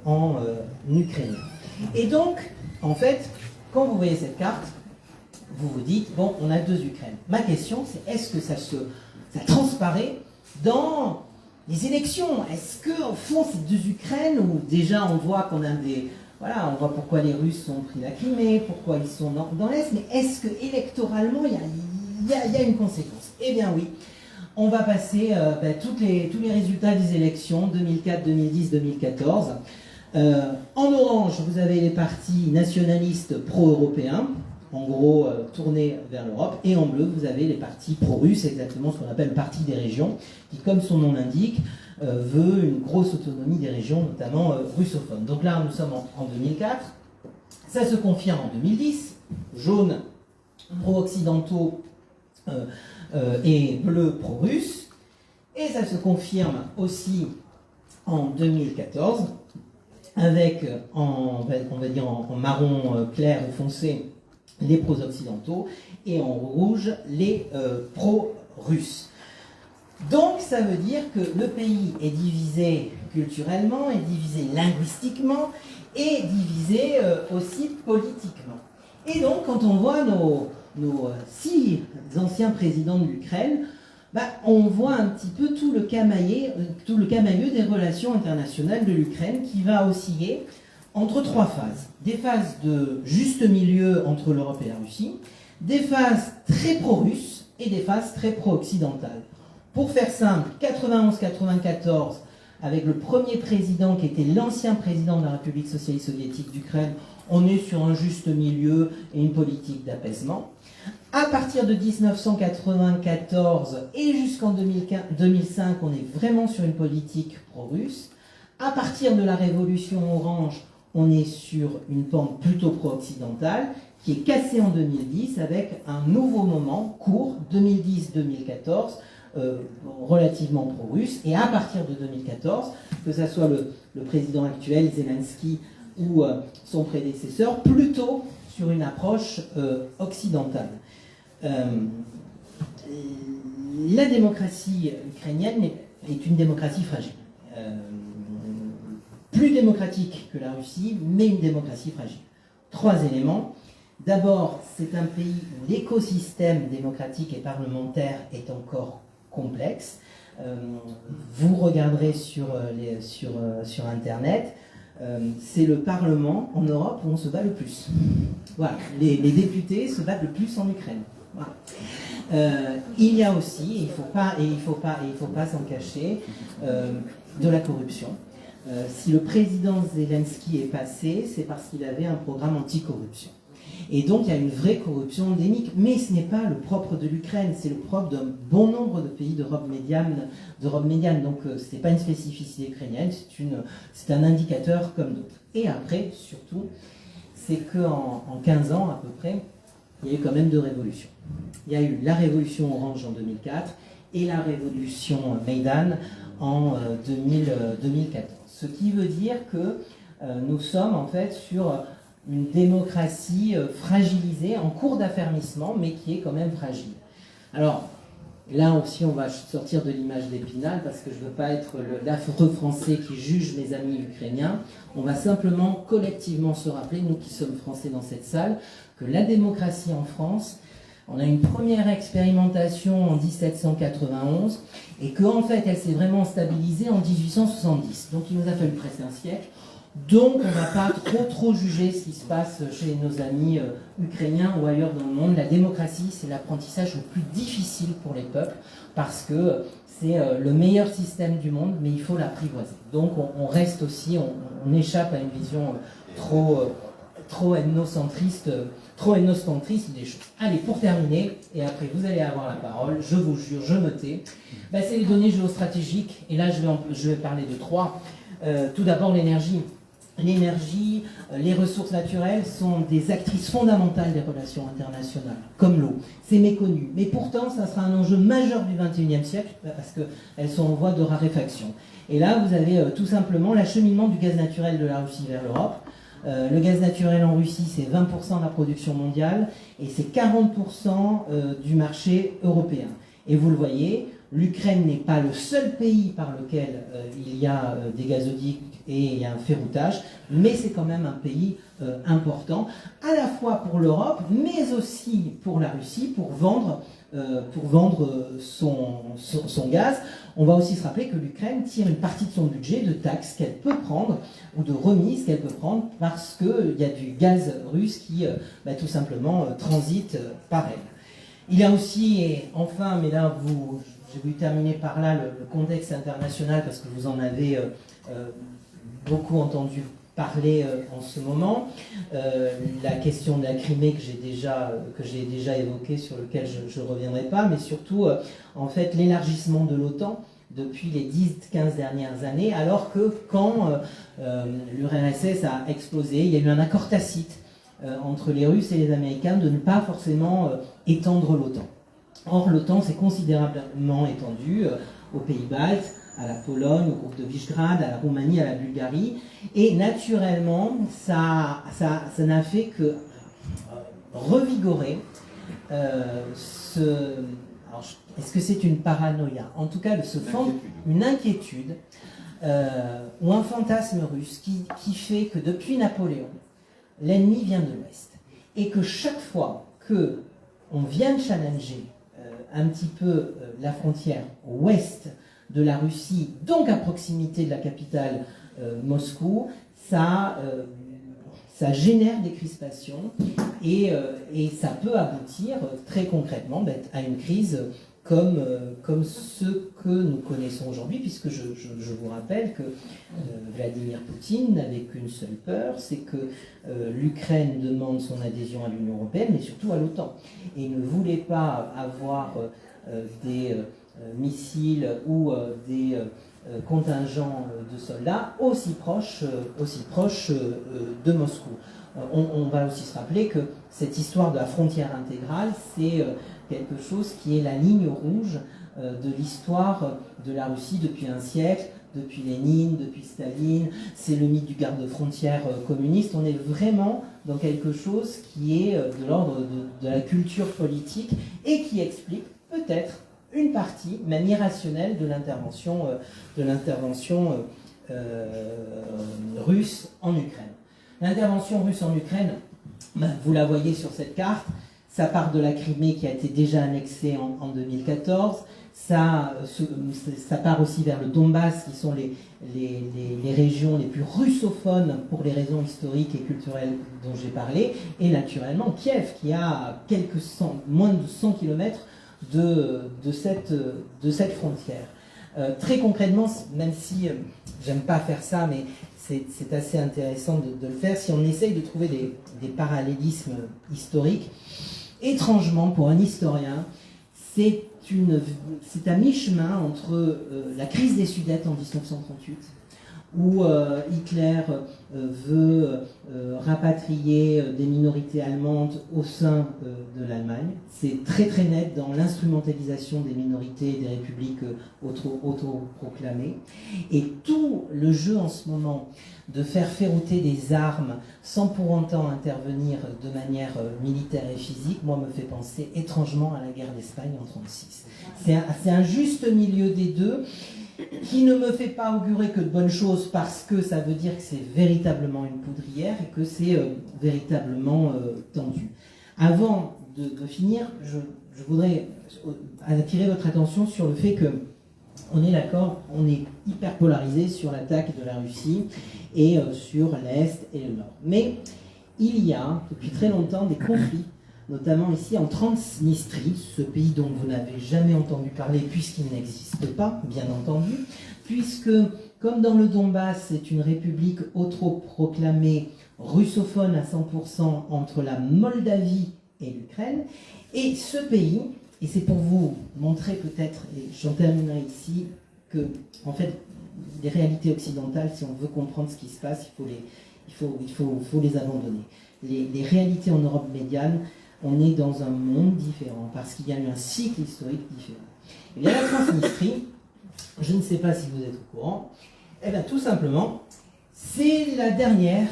en ukrainien. Et donc, en fait, quand vous voyez cette carte, vous vous dites, bon, on a deux Ukraines. Ma question, c'est est-ce que ça transparaît dans les élections? Est-ce qu'au fond, ces deux Ukraines, où déjà on voit qu'on a on voit pourquoi les Russes ont pris la Crimée, pourquoi ils sont dans l'Est, mais est-ce que électoralement, il y a une conséquence? Eh bien oui. On va passer tous les résultats des élections 2004, 2010, 2014. En orange, vous avez les partis nationalistes pro-européens, en gros tournés vers l'Europe, et en bleu, vous avez les partis pro-russes, exactement ce qu'on appelle le parti des régions, qui, comme son nom l'indique, veut une grosse autonomie des régions, notamment russophones. Donc là, nous sommes en 2004. Ça se confirme en 2010. Jaune, pro-occidentaux, et bleu pro-russe, et ça se confirme aussi en 2014 avec on va dire en marron clair ou foncé les pro-occidentaux et en rouge les pro-russes. Donc ça veut dire que le pays est divisé culturellement, est divisé linguistiquement et divisé aussi politiquement. Et donc quand on voit nos 6 anciens présidents de l'Ukraine, on voit un petit peu tout le camailleux des relations internationales de l'Ukraine qui va osciller entre 3 phases. Des phases de juste milieu entre l'Europe et la Russie, des phases très pro-russes et des phases très pro-occidentales. Pour faire simple, 91-94, avec le premier président qui était l'ancien président de la République socialiste soviétique d'Ukraine, on est sur un juste milieu et une politique d'apaisement. À partir de 1994 et jusqu'en 2005, on est vraiment sur une politique pro-russe. À partir de la révolution orange, on est sur une pente plutôt pro-occidentale qui est cassée en 2010 avec un nouveau moment court, 2010-2014, relativement pro-russe. Et à partir de 2014, que ce soit le président actuel, Zelensky, ou son prédécesseur, plutôt sur une approche occidentale. La démocratie ukrainienne est une démocratie fragile. Plus démocratique que la Russie, mais une démocratie fragile. 3 éléments. D'abord, c'est un pays où l'écosystème démocratique et parlementaire est encore complexe. Vous regarderez sur Internet, c'est le Parlement en Europe où on se bat le plus. Voilà, les députés se battent le plus en Ukraine. Voilà. Il y a aussi, et il faut pas s'en cacher, de la corruption. Si le président Zelensky est passé, c'est parce qu'il avait un programme anti-corruption. Et donc il y a une vraie corruption endémique, mais ce n'est pas le propre de l'Ukraine, c'est le propre d'un bon nombre de pays d'Europe médiane. Donc ce n'est pas une spécificité ukrainienne, c'est un indicateur comme d'autres. Et après, surtout, c'est qu'en 15 ans à peu près, il y a eu quand même 2 révolutions. Il y a eu la révolution orange en 2004 et la révolution Maïdan en 2014. Ce qui veut dire que nous sommes en fait sur une démocratie fragilisée, en cours d'affermissement, mais qui est quand même fragile. Alors, Là aussi, on va sortir de l'image d'Épinal parce que je ne veux pas être l'affreux français qui juge mes amis ukrainiens. On va simplement collectivement se rappeler, nous qui sommes français dans cette salle, que la démocratie en France, on a une première expérimentation en 1791 et qu'en fait, elle s'est vraiment stabilisée en 1870. Donc il nous a fallu presque un siècle. Donc on ne va pas trop juger ce qui se passe chez nos amis ukrainiens ou ailleurs dans le monde. La démocratie, c'est l'apprentissage le plus difficile pour les peuples parce que c'est le meilleur système du monde, mais il faut l'apprivoiser. Donc on reste aussi, on échappe à une vision trop ethnocentriste des choses. Allez, pour terminer, et après vous allez avoir la parole, je vous jure, je me tais, c'est les données géostratégiques, et là je vais parler de trois. Tout d'abord l'énergie. L'énergie, les ressources naturelles sont des actrices fondamentales des relations internationales, comme l'eau. C'est méconnu, mais pourtant ça sera un enjeu majeur du XXIe siècle, parce qu'elles sont en voie de raréfaction. Et là, vous avez tout simplement l'acheminement du gaz naturel de la Russie vers l'Europe. Le gaz naturel en Russie, c'est 20% de la production mondiale, et c'est 40% du marché européen. Et vous le voyez, l'Ukraine n'est pas le seul pays par lequel il y a des gazoducs et il y a un ferroutage, mais c'est quand même un pays important, à la fois pour l'Europe, mais aussi pour la Russie, pour vendre son gaz. On va aussi se rappeler que l'Ukraine tire une partie de son budget de taxes qu'elle peut prendre, ou de remises qu'elle peut prendre, parce qu'il y a du gaz russe qui, tout simplement, transite par elle. Il y a aussi, et enfin, mais là, j'ai voulu terminer par là, le contexte international, parce que vous en avez beaucoup entendu parler en ce moment. La question de la Crimée que j'ai déjà évoquée, sur lequel je ne reviendrai pas, mais surtout, en fait, l'élargissement de l'OTAN depuis les 10-15 dernières années, alors que quand l'URSS a explosé, il y a eu un accord tacite entre les Russes et les Américains de ne pas forcément étendre l'OTAN. Or, l'OTAN s'est considérablement étendue aux pays baltes, à la Pologne, au groupe de Visegrad, à la Roumanie, à la Bulgarie, et naturellement, ça n'a fait que revigorer est-ce que c'est une paranoïa? En tout cas, une inquiétude ou un fantasme russe qui fait que depuis Napoléon, l'ennemi vient de l'Ouest. Et que chaque fois qu'on vient challenger un petit peu la frontière ouest de la Russie, donc à proximité de la capitale Moscou, ça génère des crispations et ça peut aboutir très concrètement à une crise comme ce que nous connaissons aujourd'hui, puisque je vous rappelle que Vladimir Poutine n'avait qu'une seule peur, c'est que l'Ukraine demande son adhésion à l'Union européenne, mais surtout à l'OTAN. Et il ne voulait pas avoir des missiles ou des contingents de soldats aussi proches de Moscou. On va aussi se rappeler que cette histoire de la frontière intégrale, c'est quelque chose qui est la ligne rouge de l'histoire de la Russie depuis un siècle, depuis Lénine, depuis Staline. C'est le mythe du garde-frontière communiste. On est vraiment dans quelque chose qui est de l'ordre de la culture politique et qui explique peut-être une partie, même irrationnelle, de l'intervention russe en Ukraine. L'intervention russe en Ukraine, vous la voyez sur cette carte, ça part de la Crimée qui a été déjà annexée en 2014, ça part aussi vers le Donbass, qui sont les régions les plus russophones pour les raisons historiques et culturelles dont j'ai parlé, et naturellement Kiev, qui a moins de 100 km de cette frontière. Très concrètement, même si j'aime pas faire ça, mais c'est assez intéressant de le faire, si on essaye de trouver des parallélismes historiques, étrangement, pour un historien, c'est à mi-chemin entre la crise des Sudètes en 1938, où Hitler veut rapatrier des minorités allemandes au sein de l'Allemagne. C'est très très net dans l'instrumentalisation des minorités et des républiques autoproclamées. Et tout le jeu en ce moment de faire ferrouter des armes sans pour autant intervenir de manière militaire et physique, moi, me fait penser étrangement à la guerre d'Espagne en 1936. C'est un juste milieu des deux, qui ne me fait pas augurer que de bonnes choses, parce que ça veut dire que c'est véritablement une poudrière et que c'est véritablement tendu. Avant de finir, je voudrais attirer votre attention sur le fait que on est d'accord, on est hyper polarisé sur l'attaque de la Russie et sur l'Est et le Nord. Mais il y a depuis très longtemps des conflits, notamment ici en Transnistrie, ce pays dont vous n'avez jamais entendu parler puisqu'il n'existe pas, bien entendu, puisque, comme dans le Donbass, c'est une république autoproclamée russophone à 100% entre la Moldavie et l'Ukraine, et ce pays, et c'est pour vous montrer peut-être, et j'en terminerai ici, que, en fait, les réalités occidentales, si on veut comprendre ce qui se passe, il faut les abandonner. Les réalités en Europe médiane, on est dans un monde différent, parce qu'il y a eu un cycle historique différent. Et bien la Transnistrie, je ne sais pas si vous êtes au courant, eh bien tout simplement, c'est la dernière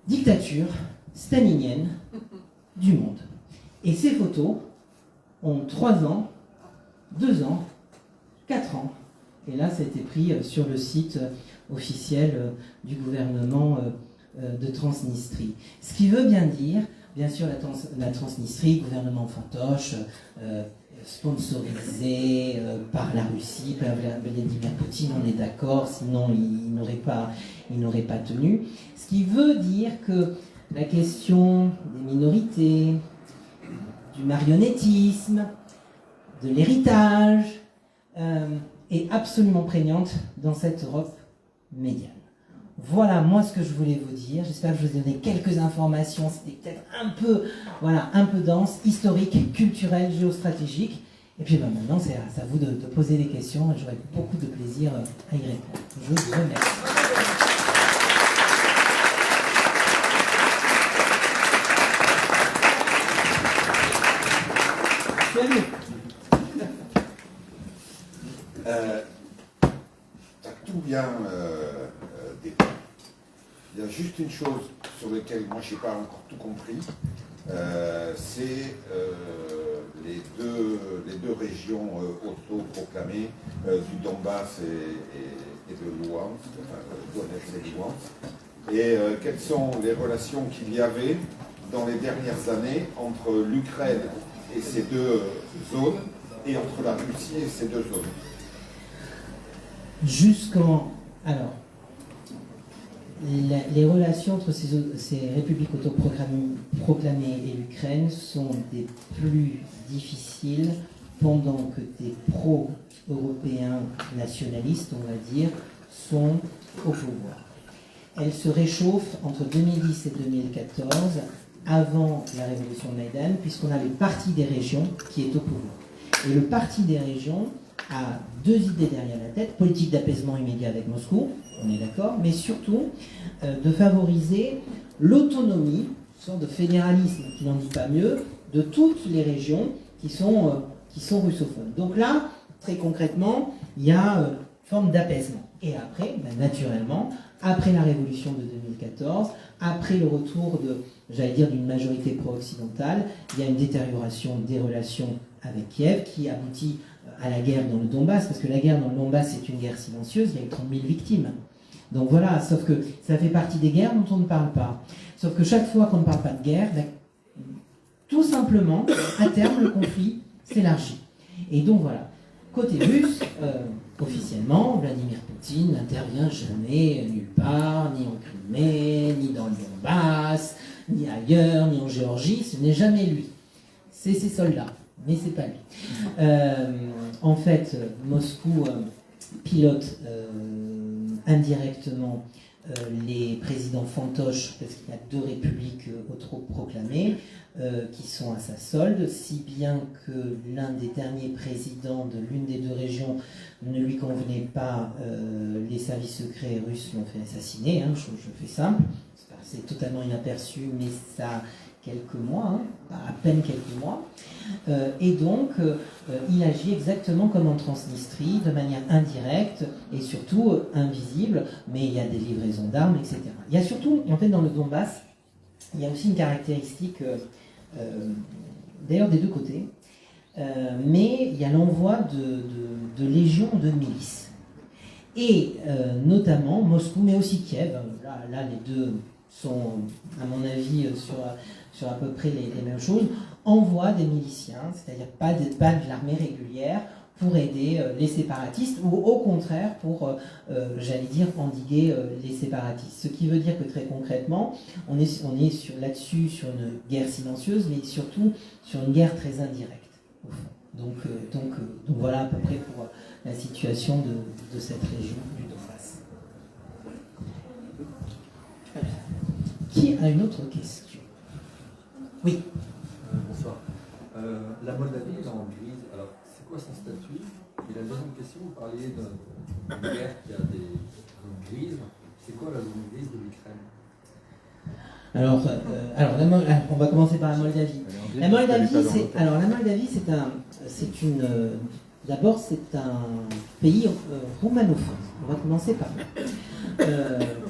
dictature stalinienne du monde. Et ces photos ont 3 ans, 2 ans, 4 ans. Et là, ça a été pris sur le site officiel du gouvernement de Transnistrie. Ce qui veut bien dire, bien sûr, la Transnistrie, gouvernement fantoche, sponsorisé par la Russie, par Vladimir Poutine, on est d'accord, sinon il n'aurait pas tenu. Ce qui veut dire que la question des minorités, du marionnettisme, de l'héritage, est absolument prégnante dans cette Europe médiane. Voilà, moi, ce que je voulais vous dire. J'espère que je vous ai donné quelques informations. C'était peut-être un peu dense, historique, culturel, géostratégique. Et puis maintenant, c'est à vous de poser des questions et j'aurai beaucoup de plaisir à y répondre. Je vous remercie. T'as tout bien dépeint. Il y a juste une chose sur laquelle moi je n'ai pas encore tout compris, c'est les deux régions autoproclamées du Donbass et de Louhansk, Donetsk et Louhansk. Et quelles sont les relations qu'il y avait dans les dernières années entre l'Ukraine et ces deux zones, et entre la Russie et ces deux zones. Alors, les relations entre ces républiques autoproclamées et l'Ukraine sont des plus difficiles pendant que des pro-européens nationalistes, on va dire, sont au pouvoir. Elles se réchauffent entre 2010 et 2014, avant la révolution de Maïdan, puisqu'on a le parti des régions qui est au pouvoir. Et le parti des régions a 2 idées derrière la tête: politique d'apaisement immédiat avec Moscou, on est d'accord, mais surtout de favoriser l'autonomie, une sorte de fédéralisme qui n'en dit pas mieux, de toutes les régions qui sont russophones. Donc là, très concrètement, il y a une forme d'apaisement. Et après, naturellement, après la révolution de 2014, après le retour d'une majorité pro-occidentale, il y a une détérioration des relations avec Kiev qui aboutit à la guerre dans le Donbass, parce que la guerre dans le Donbass c'est une guerre silencieuse, il y a eu 30 000 victimes. Donc voilà, sauf que ça fait partie des guerres dont on ne parle pas. Sauf que chaque fois qu'on ne parle pas de guerre, tout simplement, à terme, le conflit s'élargit. Et donc voilà, côté russe, officiellement, Vladimir Poutine n'intervient jamais nulle part, ni en Crimée, ni dans le Donbass, ni ailleurs, ni en Géorgie, ce n'est jamais lui. C'est ses soldats, mais c'est pas lui. En fait, Moscou pilote indirectement les présidents fantoches, parce qu'il y a 2 républiques autoproclamées, qui sont à sa solde, si bien que l'un des derniers présidents de l'une des 2 régions ne lui convenait pas, les services secrets russes l'ont fait assassiner, je fais simple, c'est totalement inaperçu, mais ça a quelques mois, à peine quelques mois, et donc il agit exactement comme en Transnistrie, de manière indirecte et surtout invisible, mais il y a des livraisons d'armes, etc. Il y a surtout, en fait, dans le Donbass, il y a aussi une caractéristique, d'ailleurs des 2 côtés, mais il y a l'envoi de légions de milices. Et notamment Moscou, mais aussi Kiev, là les 2 sont, à mon avis, sur à peu près les mêmes choses, envoient des miliciens, c'est-à-dire pas de l'armée régulière, pour aider les séparatistes, ou au contraire pour, j'allais dire, endiguer les séparatistes. Ce qui veut dire que très concrètement, on est là-dessus sur une guerre silencieuse, mais surtout sur une guerre très indirecte, au fond. Donc voilà à peu près pour la situation de cette région du Donbass. Qui a une autre question? Oui. Bonsoir. La Moldavie est en grise. Alors, c'est quoi son statut? Et la deuxième question, vous parliez d'une guerre qui a des zones grises. C'est quoi la zone grise de l'Ukraine? Alors, on va commencer par la Moldavie. La Moldavie, d'abord, c'est un pays roumanophone. On va commencer par là.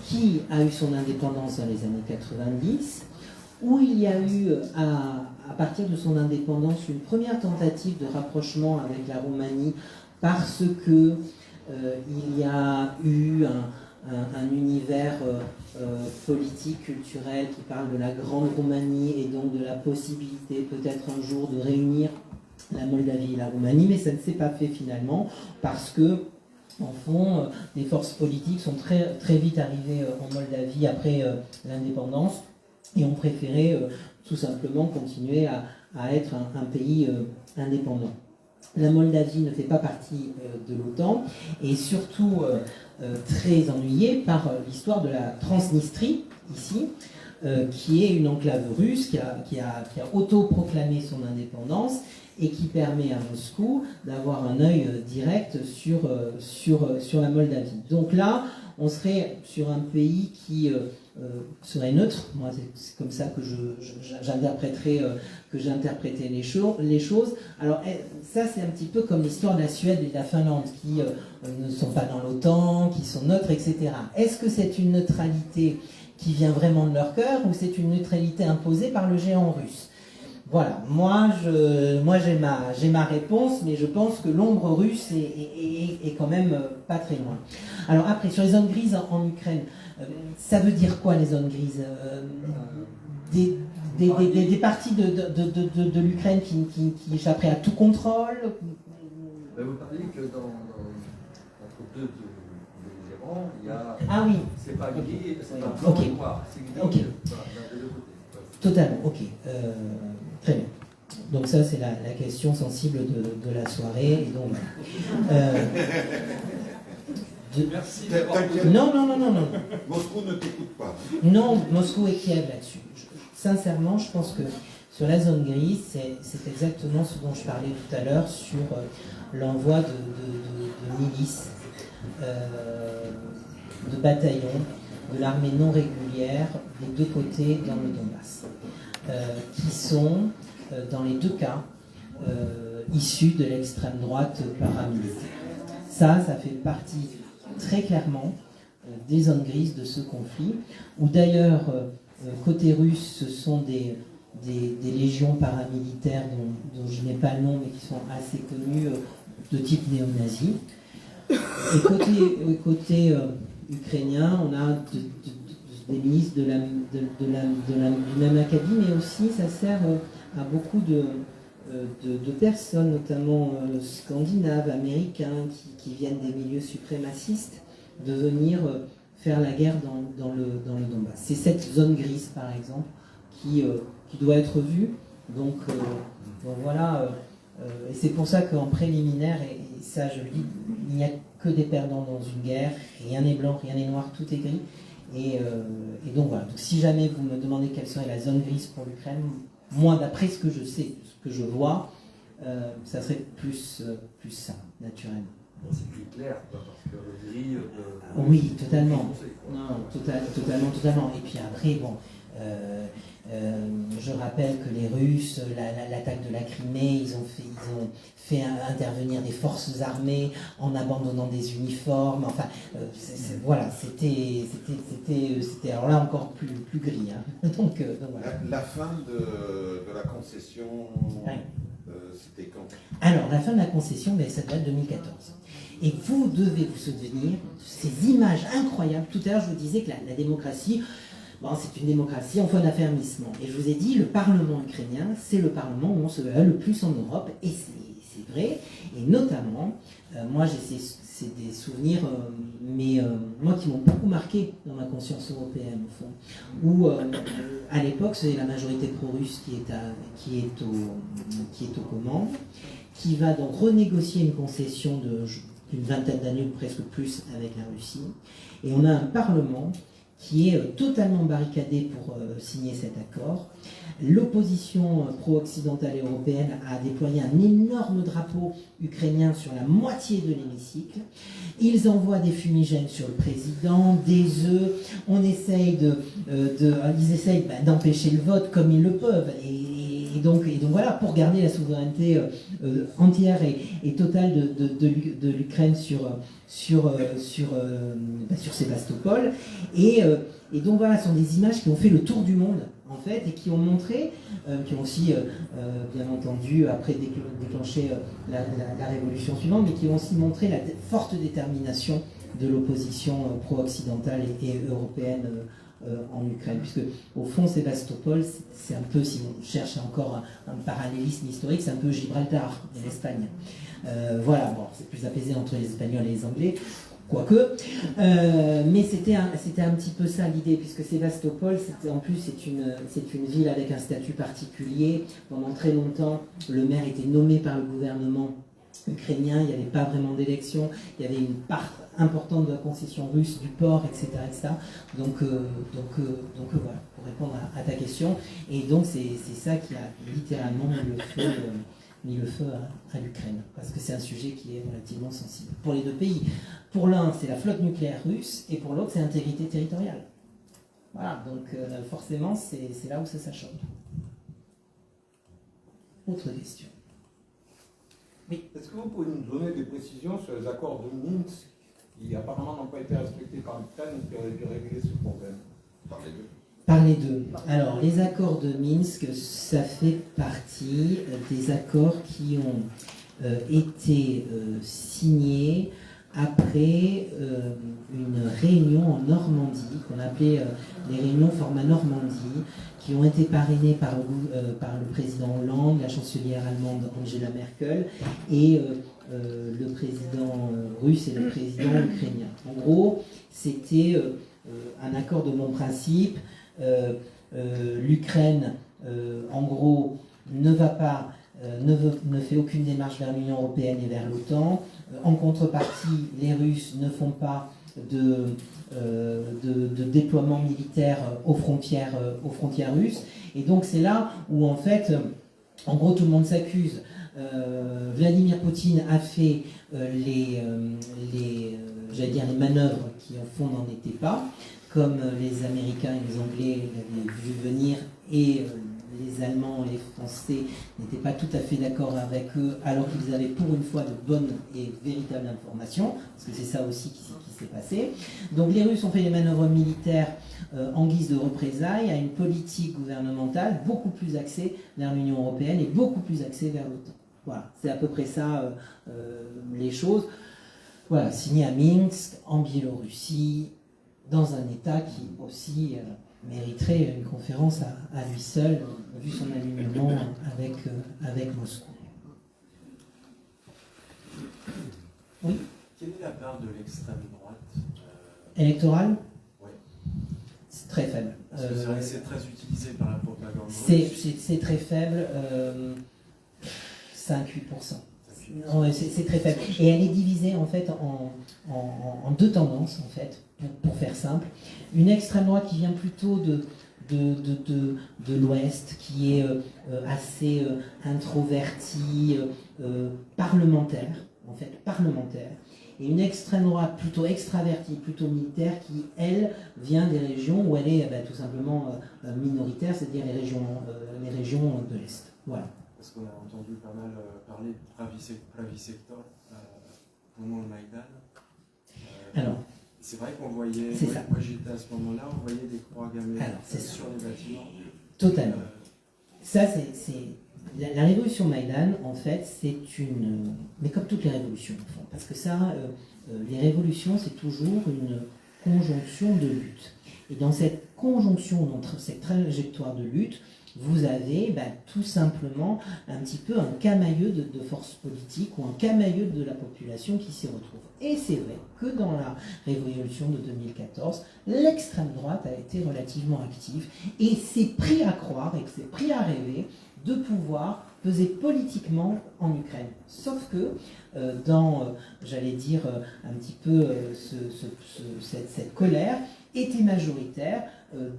Qui a eu son indépendance dans les années 90, où il y a eu, à partir de son indépendance, une première tentative de rapprochement avec la Roumanie, parce que il y a eu un univers politique, culturel, qui parle de la grande Roumanie, et donc de la possibilité peut-être un jour de réunir la Moldavie et la Roumanie, mais ça ne s'est pas fait finalement, parce que en fond, les forces politiques sont très, très vite arrivées en Moldavie après l'indépendance et ont préféré tout simplement continuer à être un pays indépendant. La Moldavie ne fait pas partie de l'OTAN et surtout très ennuyée par l'histoire de la Transnistrie, ici, qui est une enclave russe qui a autoproclamé son indépendance et qui permet à Moscou d'avoir un œil direct sur la Moldavie. Donc là, on serait sur un pays qui serait neutre. Moi, c'est comme ça que j'ai interprété les choses. Alors ça, c'est un petit peu comme l'histoire de la Suède et de la Finlande, qui ne sont pas dans l'OTAN, qui sont neutres, etc. Est-ce que c'est une neutralité qui vient vraiment de leur cœur, ou c'est une neutralité imposée par le géant russe? Voilà, moi j'ai ma réponse, mais je pense que l'ombre russe est quand même pas très loin. Alors après, sur les zones grises en Ukraine, ça veut dire quoi les zones grises? Des parties de l'Ukraine qui échapperaient à tout contrôle? Vous parliez que entre 2 belligérants, il y a... Ah oui. C'est pas gris, c'est pas blanc et noir, c'est gris, Okay. Voilà, d'un des 2 côtés. Totalement, ok. Très bien. Donc ça, c'est la question sensible de la soirée. Et donc, Merci. Non. Moscou ne t'écoute pas. Non, Moscou et Kiev là-dessus. Sincèrement, je pense que sur la zone grise, c'est exactement ce dont je parlais tout à l'heure sur l'envoi de milices, de bataillons, de l'armée non régulière des 2 côtés dans le Donbass, qui sont, dans les 2 cas, issus de l'extrême droite paramilitaire. Ça fait partie très clairement des zones grises de ce conflit, où d'ailleurs, côté russe, ce sont des légions paramilitaires dont je n'ai pas le nom, mais qui sont assez connues, de type néo-nazi. Et côté ukrainien, on a des milices du même acabit, mais aussi ça sert à beaucoup de personnes, notamment scandinaves, américains, qui viennent des milieux suprémacistes, de venir faire la guerre dans le Donbass. C'est cette zone grise, par exemple, qui doit être vue. Donc voilà, et c'est pour ça qu'en préliminaire, et ça je le dis, il n'y a que des perdants dans une guerre, rien n'est blanc, rien n'est noir, tout est gris. Et donc voilà, donc si jamais vous me demandez quelle serait la zone grise pour l'Ukraine, moi d'après ce que je sais, ce que je vois, ça serait plus ça, naturellement. C'est plus clair, quoi, parce que le gris... oui, totalement. Non, totalement. Et puis après, bon, je rappelle que les Russes, l'attaque de la Crimée, ils ont fait intervenir des forces armées en abandonnant des uniformes. Enfin, voilà, c'était alors là encore plus gris. Hein. Donc voilà. La fin de la concession, ouais. C'était quand? Alors, la fin de la concession, ça date de 2014. Et vous devez vous souvenir de ces images incroyables. Tout à l'heure, je vous disais que la démocratie, bon, c'est une démocratie en voie d'affermissement. Et je vous ai dit, le Parlement ukrainien, c'est le Parlement où on se bat le plus en Europe. Et c'est vrai. Et notamment, moi, c'est des souvenirs, moi, qui m'ont beaucoup marqué dans ma conscience européenne, au fond. Où, à l'époque, c'est la majorité pro-russe qui est aux commandes, qui va donc renégocier une concession d'une vingtaine d'années ou presque plus avec la Russie. Et on a un Parlement qui est totalement barricadé pour signer cet accord. L'opposition pro-occidentale et européenne a déployé un énorme drapeau ukrainien sur la moitié de l'hémicycle. Ils envoient des fumigènes sur le président, des œufs. Ils essayent d'empêcher le vote comme ils le peuvent. Et donc voilà, pour garder la souveraineté entière et totale de l'Ukraine sur Sébastopol. Et donc voilà, ce sont des images qui ont fait le tour du monde, en fait, et qui ont montré, qui ont aussi, bien entendu, après déclenché la révolution suivante, mais qui ont aussi montré la forte détermination de l'opposition pro-occidentale et européenne en Ukraine, puisque au fond Sébastopol, c'est un peu, si on cherche encore un parallélisme historique, c'est un peu Gibraltar et l'Espagne. Voilà, bon, c'est plus apaisé entre les Espagnols et les Anglais, quoique, mais c'était un petit peu ça l'idée, puisque Sébastopol, en plus, c'est une ville avec un statut particulier. Pendant très longtemps, le maire était nommé par le gouvernement ukrainien, il n'y avait pas vraiment d'élection, il y avait une part importante de la concession russe du port, etc. Donc voilà, pour répondre à ta question. Et donc c'est ça qui a littéralement mis le feu à l'Ukraine, parce que c'est un sujet qui est relativement sensible pour les deux pays. Pour l'un, c'est la flotte nucléaire russe, et pour l'autre, c'est l'intégrité territoriale. Voilà, donc forcément, c'est là où ça s'achoppe. Autre question. Oui. Est-ce que vous pouvez nous donner des précisions sur les accords de Minsk qui apparemment n'ont pas été respectés par l'Ukraine et qui auraient dû régler ce problème? Par les deux. Alors, les accords de Minsk, ça fait partie des accords qui ont été signés après une réunion en Normandie, qu'on appelait les réunions format Normandie, qui ont été parrainées par le président Hollande, la chancelière allemande Angela Merkel et le président russe et le président ukrainien. En gros, c'était un accord de non-principe. L'Ukraine, en gros, ne fait aucune démarche vers l'Union européenne et vers l'OTAN. En contrepartie, les Russes ne font pas de déploiement militaire aux frontières russes. Et donc c'est là où, en fait, en gros, tout le monde s'accuse. Vladimir Poutine a fait les manœuvres qui, au fond, n'en étaient pas, comme les Américains et les Anglais l'avaient vu venir, et les Allemands et les Français n'étaient pas tout à fait d'accord avec eux, alors qu'ils avaient pour une fois de bonnes et véritables informations, parce que c'est ça aussi qui s'est passé. Donc les Russes ont fait des manœuvres militaires en guise de représailles à une politique gouvernementale beaucoup plus axée vers l'Union européenne et beaucoup plus axée vers l'OTAN. Voilà, c'est à peu près ça les choses. Voilà, signé à Minsk, en Biélorussie, dans un État qui aussi mériterait une conférence à lui seul, vu son alignement avec Moscou. Oui. Quelle est la part de l'extrême droite électorale? Oui. C'est très faible. Parce que c'est très utilisé par la propagande. C'est très faible, 5-8%. C'est très faible. Et elle est divisée en fait en deux tendances, en fait, pour faire simple. Une extrême droite qui vient plutôt de l'Ouest, qui est assez introvertie, parlementaire, en fait, parlementaire. Et une extrême droite plutôt extravertie, plutôt militaire, qui, elle, vient des régions où elle est tout simplement minoritaire, c'est-à-dire les régions de l'Est. Voilà. Parce qu'on a entendu pas mal parler de Pravi Sector pendant le Maïdan. Alors, c'est vrai qu'on voyait, moi j'étais à ce moment-là, on voyait des croix gammées sur les bâtiments. Totalement. Ça, c'est la révolution Maïdan, en fait, c'est une... Mais comme toutes les révolutions, en fait, parce que ça, les révolutions, c'est toujours une conjonction de lutte. Et dans cette conjonction, dans cette trajectoire de lutte, vous avez tout simplement un petit peu un camailleux de forces politiques ou un camailleux de la population qui s'y retrouve. Et c'est vrai que dans la révolution de 2014, l'extrême droite a été relativement active et s'est pris à croire et s'est pris à rêver de pouvoir peser politiquement en Ukraine. Sauf que j'allais dire, un petit peu cette colère était majoritaire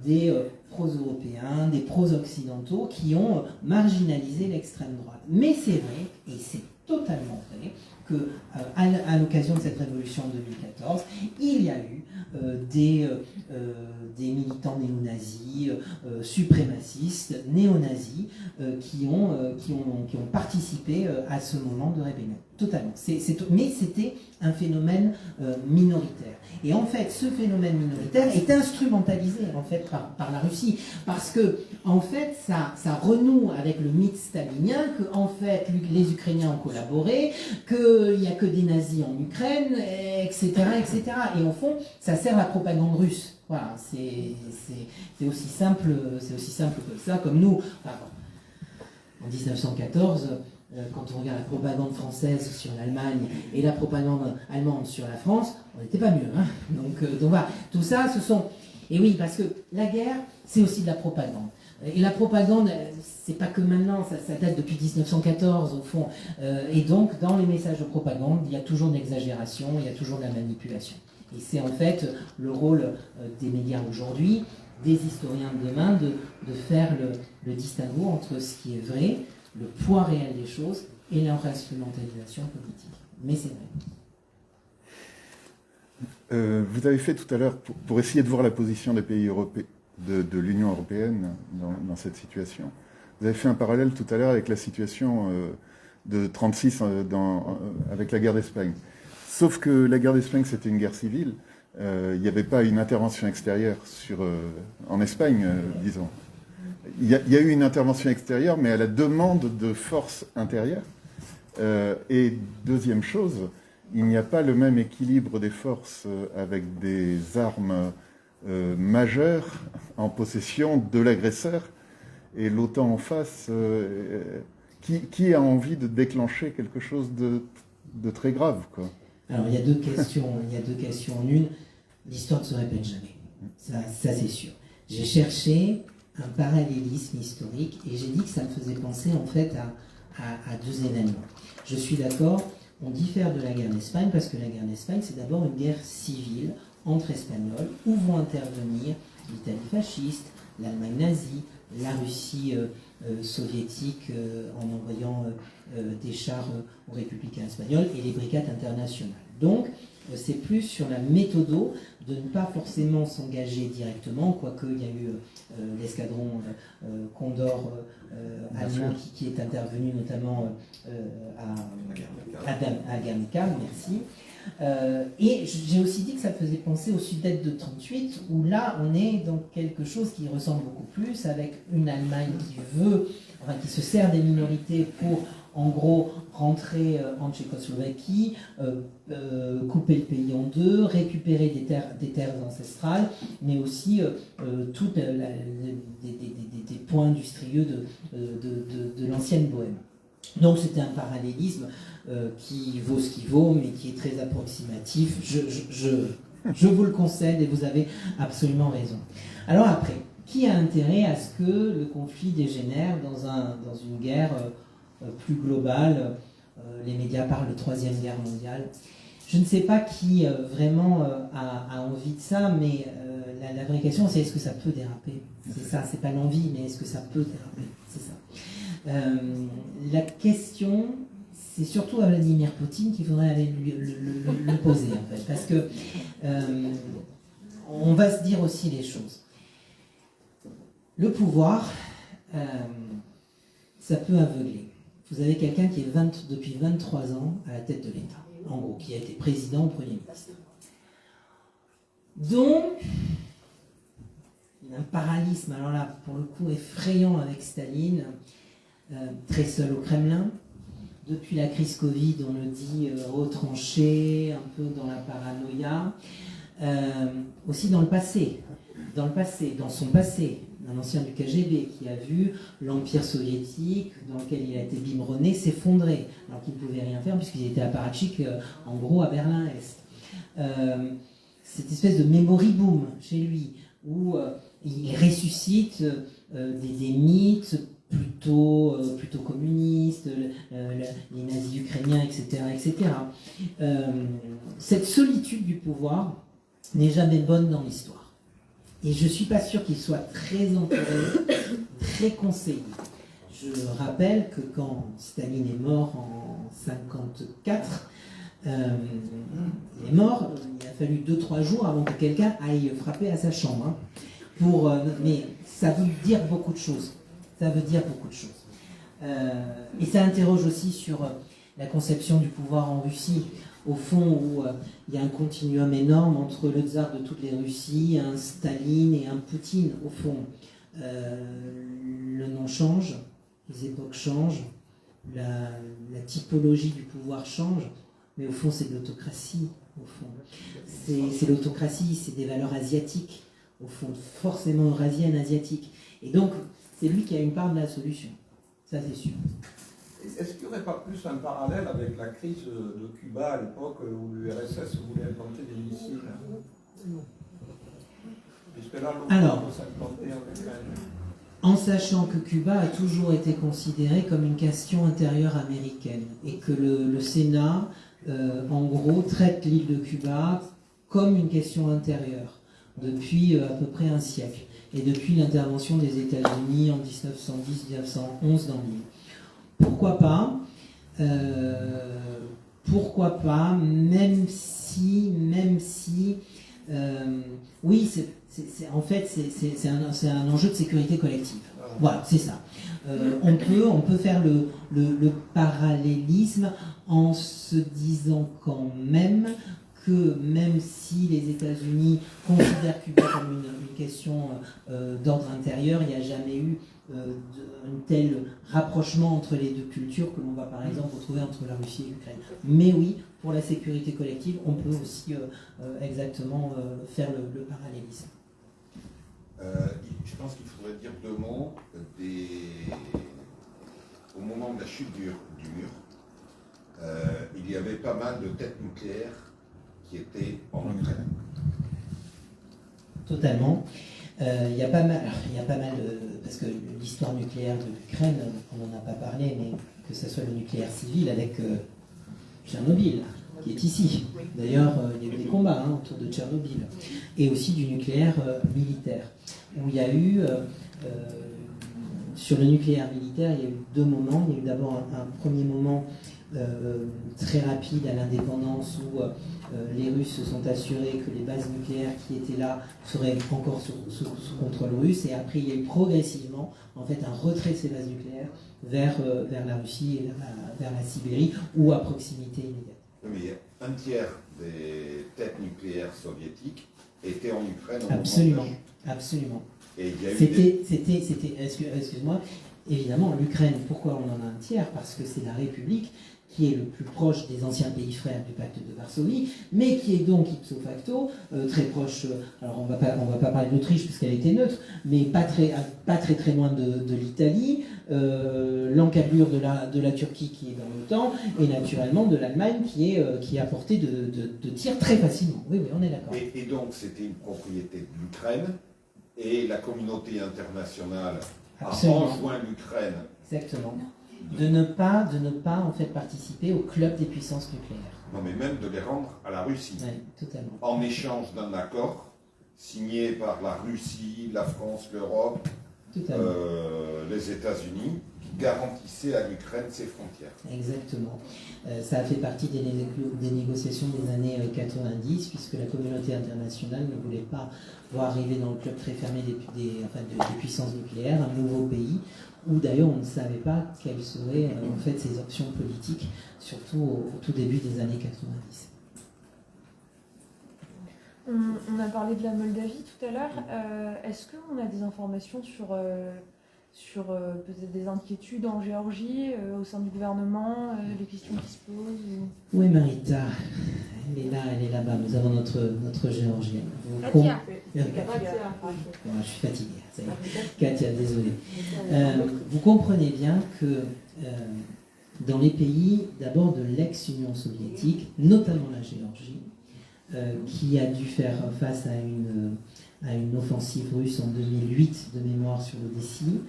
des pros-européens, des pros-occidentaux qui ont marginalisé l'extrême droite. Mais c'est vrai, et c'est totalement vrai, qu'à l'occasion de cette révolution de 2014, il y a eu des militants néo-nazis, suprémacistes, néo-nazis, qui ont participé à ce moment de rébellion. Totalement. Mais c'était un phénomène minoritaire. Et en fait, ce phénomène minoritaire est instrumentalisé en fait par la Russie, parce que en fait, ça renoue avec le mythe stalinien que en fait les Ukrainiens ont collaboré, qu'il n'y a que des nazis en Ukraine, etc., etc. Et au fond, ça sert la propagande russe. Voilà, c'est aussi simple que ça. Comme nous, en 1914. Quand on regarde la propagande française sur l'Allemagne et la propagande allemande sur la France, on n'était pas mieux. Hein, donc voilà, tout ça, ce sont... Et oui, parce que la guerre, c'est aussi de la propagande. Et la propagande, c'est pas que maintenant, ça date depuis 1914 au fond. Et donc, dans les messages de propagande, il y a toujours de l'exagération, il y a toujours de la manipulation. Et c'est en fait le rôle des médias aujourd'hui, des historiens de demain, de faire le distinguo entre ce qui est vrai, le poids réel des choses et leur instrumentalisation politique. Mais c'est vrai. Vous avez fait tout à l'heure, pour essayer de voir la position des pays européens, de l'Union européenne dans cette situation, vous avez fait un parallèle tout à l'heure avec la situation de 1936 avec la guerre d'Espagne. Sauf que la guerre d'Espagne, c'était une guerre civile. Il n'y avait pas une intervention extérieure en Espagne, disons. Il y a eu une intervention extérieure, mais à la demande de forces intérieures. Et deuxième chose, il n'y a pas le même équilibre des forces avec des armes majeures en possession de l'agresseur et l'OTAN en face. Qui a envie de déclencher quelque chose de très grave, quoi. Alors, il y a deux questions en une. L'histoire ne se répète jamais. Ça c'est sûr. J'ai cherché un parallélisme historique et j'ai dit que ça me faisait penser en fait à deux événements. Je suis d'accord, on diffère de la guerre d'Espagne parce que la guerre d'Espagne c'est d'abord une guerre civile entre Espagnols où vont intervenir l'Italie fasciste, l'Allemagne nazie, la Russie soviétique en envoyant des chars aux républicains espagnols et les brigades internationales. Donc c'est plus sur la méthodo de ne pas forcément s'engager directement, quoique il y a eu l'escadron Condor allemand qui est intervenu notamment à Guernica, merci. Et j'ai aussi dit que ça faisait penser au Sudète de 1938, où là on est dans quelque chose qui ressemble beaucoup plus, avec une Allemagne qui se sert des minorités pour en gros rentrer en Tchécoslovaquie, couper le pays en deux, récupérer des terres ancestrales, mais aussi des points industrieux de l'ancienne Bohême. Donc c'était un parallélisme qui vaut ce qu'il vaut, mais qui est très approximatif. Je vous le concède et vous avez absolument raison. Alors après, qui a intérêt à ce que le conflit dégénère dans une guerre plus globale les médias parlent de Troisième Guerre mondiale. Je ne sais pas qui vraiment a envie de ça, mais la vraie question, c'est est-ce que ça peut déraper? C'est ça, c'est pas l'envie, mais est-ce que ça peut déraper? C'est ça. La question, c'est surtout à Vladimir Poutine qu'il faudrait aller le poser, en fait, parce que on va se dire aussi les choses. Le pouvoir, ça peut aveugler. Vous avez quelqu'un qui est depuis 23 ans à la tête de l'État, en gros, qui a été président ou Premier ministre. Donc, il y a un parallélisme, alors là, pour le coup, effrayant avec Staline, très seul au Kremlin. Depuis la crise Covid, on le dit, retranché, un peu dans la paranoïa. Aussi dans son passé, un ancien du KGB qui a vu l'Empire soviétique, dans lequel il a été biberonné, s'effondrer, alors qu'il ne pouvait rien faire puisqu'il était apparatchik, en gros, à Berlin-Est. Cette espèce de memory boom chez lui, où il ressuscite des mythes plutôt communistes, les nazis ukrainiens, etc. etc. Cette solitude du pouvoir n'est jamais bonne dans l'histoire. Et je ne suis pas sûr qu'il soit très encouragé, très conseillé. Je rappelle que quand Staline est mort en 1954, il est mort, il a fallu 2-3 jours avant que quelqu'un aille frapper à sa chambre. Mais ça veut dire beaucoup de choses. Ça veut dire beaucoup de choses. Et ça interroge aussi sur la conception du pouvoir en Russie, au fond où il y a un continuum énorme entre le tsar de toutes les Russies, un Staline et un Poutine, au fond. Le nom change, les époques changent, la typologie du pouvoir change, mais au fond c'est de l'autocratie, au fond. C'est l'autocratie, c'est des valeurs asiatiques, au fond, forcément eurasiennes, asiatiques. Et donc, c'est lui qui a une part de la solution, ça c'est sûr. Est-ce qu'il n'y aurait pas plus un parallèle avec la crise de Cuba à l'époque où l'URSS voulait implanter des missiles? Puisque là, l'OTAN peut s'implanter en Ukraine. En sachant que Cuba a toujours été considéré comme une question intérieure américaine et que le Sénat, en gros, traite l'île de Cuba comme une question intérieure depuis à peu près un siècle et depuis l'intervention des États-Unis en 1910-1911 dans l'île. Pourquoi pas, même si, oui, en fait, c'est un enjeu de sécurité collective. Voilà, c'est ça. On peut faire le parallélisme en se disant quand même que même si les États-Unis considèrent Cuba comme une question d'ordre intérieur, il n'y a jamais eu un tel rapprochement entre les deux cultures que l'on va par exemple retrouver entre la Russie et l'Ukraine. Mais oui, pour la sécurité collective, on peut aussi exactement faire le parallélisme. Je pense qu'il faudrait dire 2 mots au moment de la chute du mur. Il y avait pas mal de têtes nucléaires qui étaient en Ukraine. Totalement. Il y a pas mal parce que l'histoire nucléaire de l'Ukraine, on n'en a pas parlé, mais que ce soit le nucléaire civil avec Tchernobyl, qui est ici. D'ailleurs, il y a eu des combats autour de Tchernobyl. Et aussi du nucléaire militaire, où il y a eu, sur le nucléaire militaire, il y a eu 2 moments. Il y a eu d'abord un premier moment très rapide à l'indépendance où les Russes se sont assurés que les bases nucléaires qui étaient là seraient encore sous contrôle russe, et après il y a eu progressivement en fait un retrait de ces bases nucléaires vers la Russie et vers la Sibérie ou à proximité immédiate. Mais un tiers des têtes nucléaires soviétiques étaient en Ukraine. Absolument. Et il y a eu c'était, excuse-moi, évidemment l'Ukraine, pourquoi on en a un tiers? Parce que c'est la République qui est le plus proche des anciens pays frères du pacte de Varsovie, mais qui est donc ipso facto très proche, alors on va pas parler de l'Autriche puisqu'elle était neutre, mais pas très loin de l'Italie, l'encablure de la Turquie qui est dans l'OTAN, et naturellement de l'Allemagne qui est à portée de tir très facilement. Oui, on est d'accord. Et donc c'était une propriété de l'Ukraine, et la communauté internationale a enjoint l'Ukraine de ne pas en fait participer au club des puissances nucléaires. Non, mais même de les rendre à la Russie. Oui, totalement. En échange d'un accord signé par la Russie, la France, l'Europe, les États-Unis, qui garantissait à l'Ukraine ses frontières. Exactement. Ça a fait partie des négociations des années 90, puisque la communauté internationale ne voulait pas voir arriver dans le club très fermé des puissances nucléaires un nouveau pays, où d'ailleurs on ne savait pas quelles seraient en fait ses options politiques, surtout au tout début des années 90. On a parlé de la Moldavie tout à l'heure. Est-ce qu'on a des informations sur peut-être des inquiétudes en Géorgie, au sein du gouvernement, les questions qui se posent Oui, Marita, elle est là-bas. Nous avons notre Géorgienne. Katia. Je suis fatiguée. Ça y est. Katia, désolée. Vous comprenez bien que dans les pays, d'abord de l'ex-Union soviétique, notamment la Géorgie, qui a dû faire face à une offensive russe en 2008 de mémoire sur l'Odessie,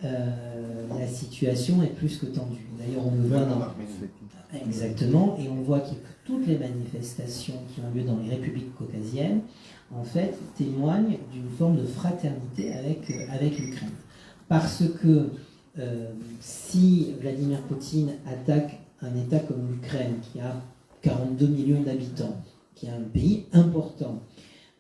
la situation est plus que tendue. D'ailleurs, on le voit exactement, et on voit que toutes les manifestations qui ont lieu dans les républiques caucasiennes, en fait, témoignent d'une forme de fraternité avec l'Ukraine. Parce que si Vladimir Poutine attaque un État comme l'Ukraine, qui a 42 millions d'habitants, qui est un pays important.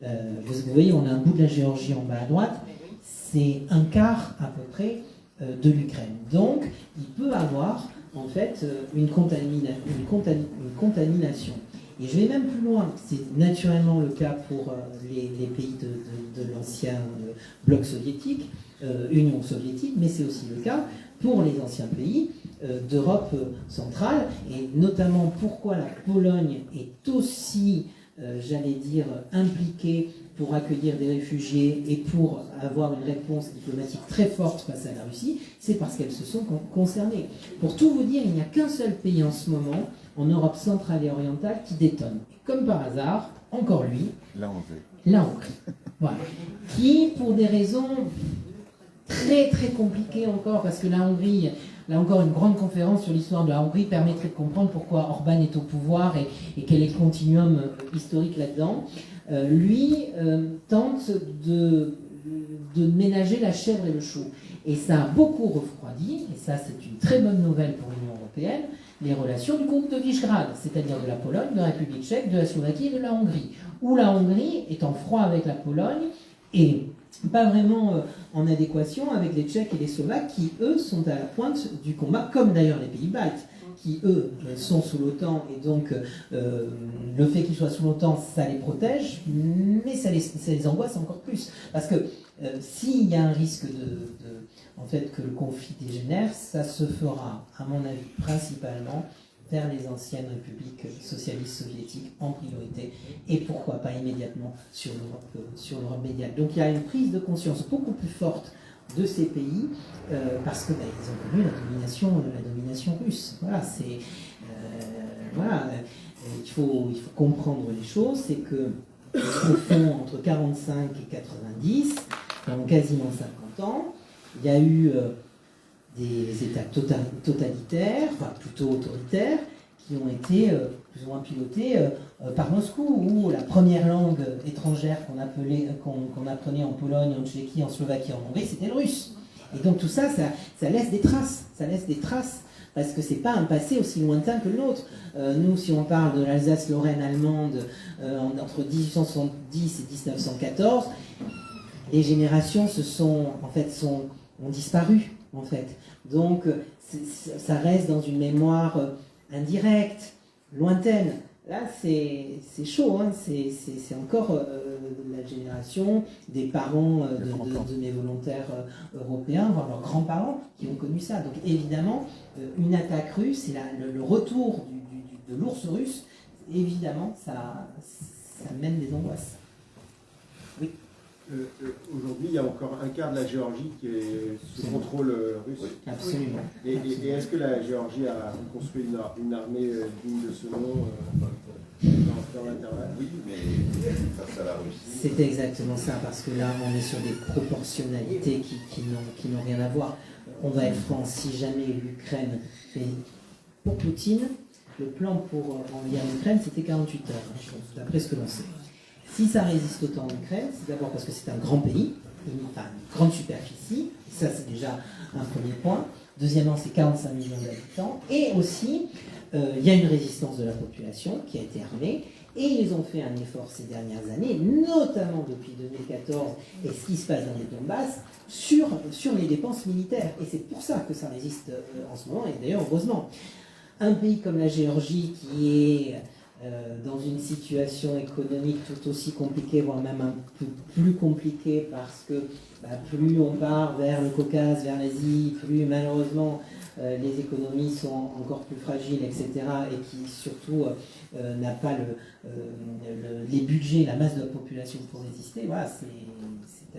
Vous voyez, on a un bout de la Géorgie en bas à droite, c'est un quart à peu près de l'Ukraine. Donc, il peut avoir en fait une contamination. Et je vais même plus loin, c'est naturellement le cas pour les pays de l'ancien bloc soviétique, Union soviétique, mais c'est aussi le cas pour les anciens pays d'Europe centrale, et notamment pourquoi la Pologne est aussi, j'allais dire, impliquée pour accueillir des réfugiés et pour avoir une réponse diplomatique très forte face à la Russie, c'est parce qu'elles se sont concernées. Pour tout vous dire, il n'y a qu'un seul pays en ce moment, en Europe centrale et orientale, qui détonne. Comme par hasard, encore lui, la Hongrie. Voilà. Qui, pour des raisons très très compliquées encore, parce que la Hongrie, là encore une grande conférence sur l'histoire de la Hongrie permettrait de comprendre pourquoi Orban est au pouvoir et quel est le continuum historique là-dedans, lui tente de ménager la chèvre et le chou. Et ça a beaucoup refroidi, et ça c'est une très bonne nouvelle pour l'Union européenne, les relations du groupe de Visegrad, c'est-à-dire de la Pologne, de la République tchèque, de la Slovaquie et de la Hongrie, où la Hongrie est en froid avec la Pologne et pas vraiment en adéquation avec les Tchèques et les Slovaques qui, eux, sont à la pointe du combat, comme d'ailleurs les pays baltes, qui, eux, sont sous l'OTAN, et donc le fait qu'ils soient sous l'OTAN, ça les protège, mais ça les angoisse encore plus. Parce que s'il y a un risque en fait, que le conflit dégénère, ça se fera, à mon avis, principalement vers les anciennes républiques socialistes soviétiques en priorité, et pourquoi pas immédiatement sur l'Europe médiane. Donc il y a une prise de conscience beaucoup plus forte de ces pays, parce que ils ont connu la domination russe. Voilà, il faut comprendre les choses, c'est que au fond, entre 45 et 90, pendant quasiment 50 ans, il y a eu des États totalitaires, enfin plutôt autoritaires, qui ont été plus ou moins pilotés par Moscou, où la première langue étrangère qu'on apprenait en Pologne, en Tchéquie, en Slovaquie, en Hongrie, c'était le russe. Et donc tout ça, ça laisse des traces. Ça laisse des traces, parce que c'est pas un passé aussi lointain que le nôtre. Nous, si on parle de l'Alsace-Lorraine allemande entre 1870 et 1914, les générations ont disparu, en fait. Donc, ça reste dans une mémoire indirecte, lointaine. Là, c'est chaud, hein. C'est encore la génération des parents de mes volontaires européens, voire leurs grands-parents, qui ont connu ça. Donc, évidemment, une attaque russe et le retour de l'ours russe, évidemment, ça mène des angoisses. Oui. Aujourd'hui, il y a encore un quart de la Géorgie qui est sous contrôle russe. Oui, absolument. Et est-ce que la Géorgie a construit une armée digne de ce nom dans l'intervalle? Oui, mais face à la Russie. C'est exactement ça, parce que là, on est sur des proportionnalités qui n'ont rien à voir. on va être franc, si jamais l'Ukraine fait pour Poutine, le plan pour envahir l'Ukraine, c'était 48 heures, hein, je pense, d'après ce que l'on sait. Si ça résiste autant en Ukraine, c'est d'abord parce que c'est un grand pays, une grande superficie, et ça c'est déjà un premier point. Deuxièmement, c'est 45 millions d'habitants, et aussi, il y a une résistance de la population qui a été armée, et ils ont fait un effort ces dernières années, notamment depuis 2014, et ce qui se passe dans les Donbass, sur les dépenses militaires. Et c'est pour ça que ça résiste en ce moment, et d'ailleurs, heureusement. Un pays comme la Géorgie, qui est dans une situation économique tout aussi compliquée, voire même un peu plus compliquée, parce que plus on part vers le Caucase, vers l'Asie, plus malheureusement les économies sont encore plus fragiles, etc., et qui surtout n'a pas les budgets, la masse de la population pour résister, voilà,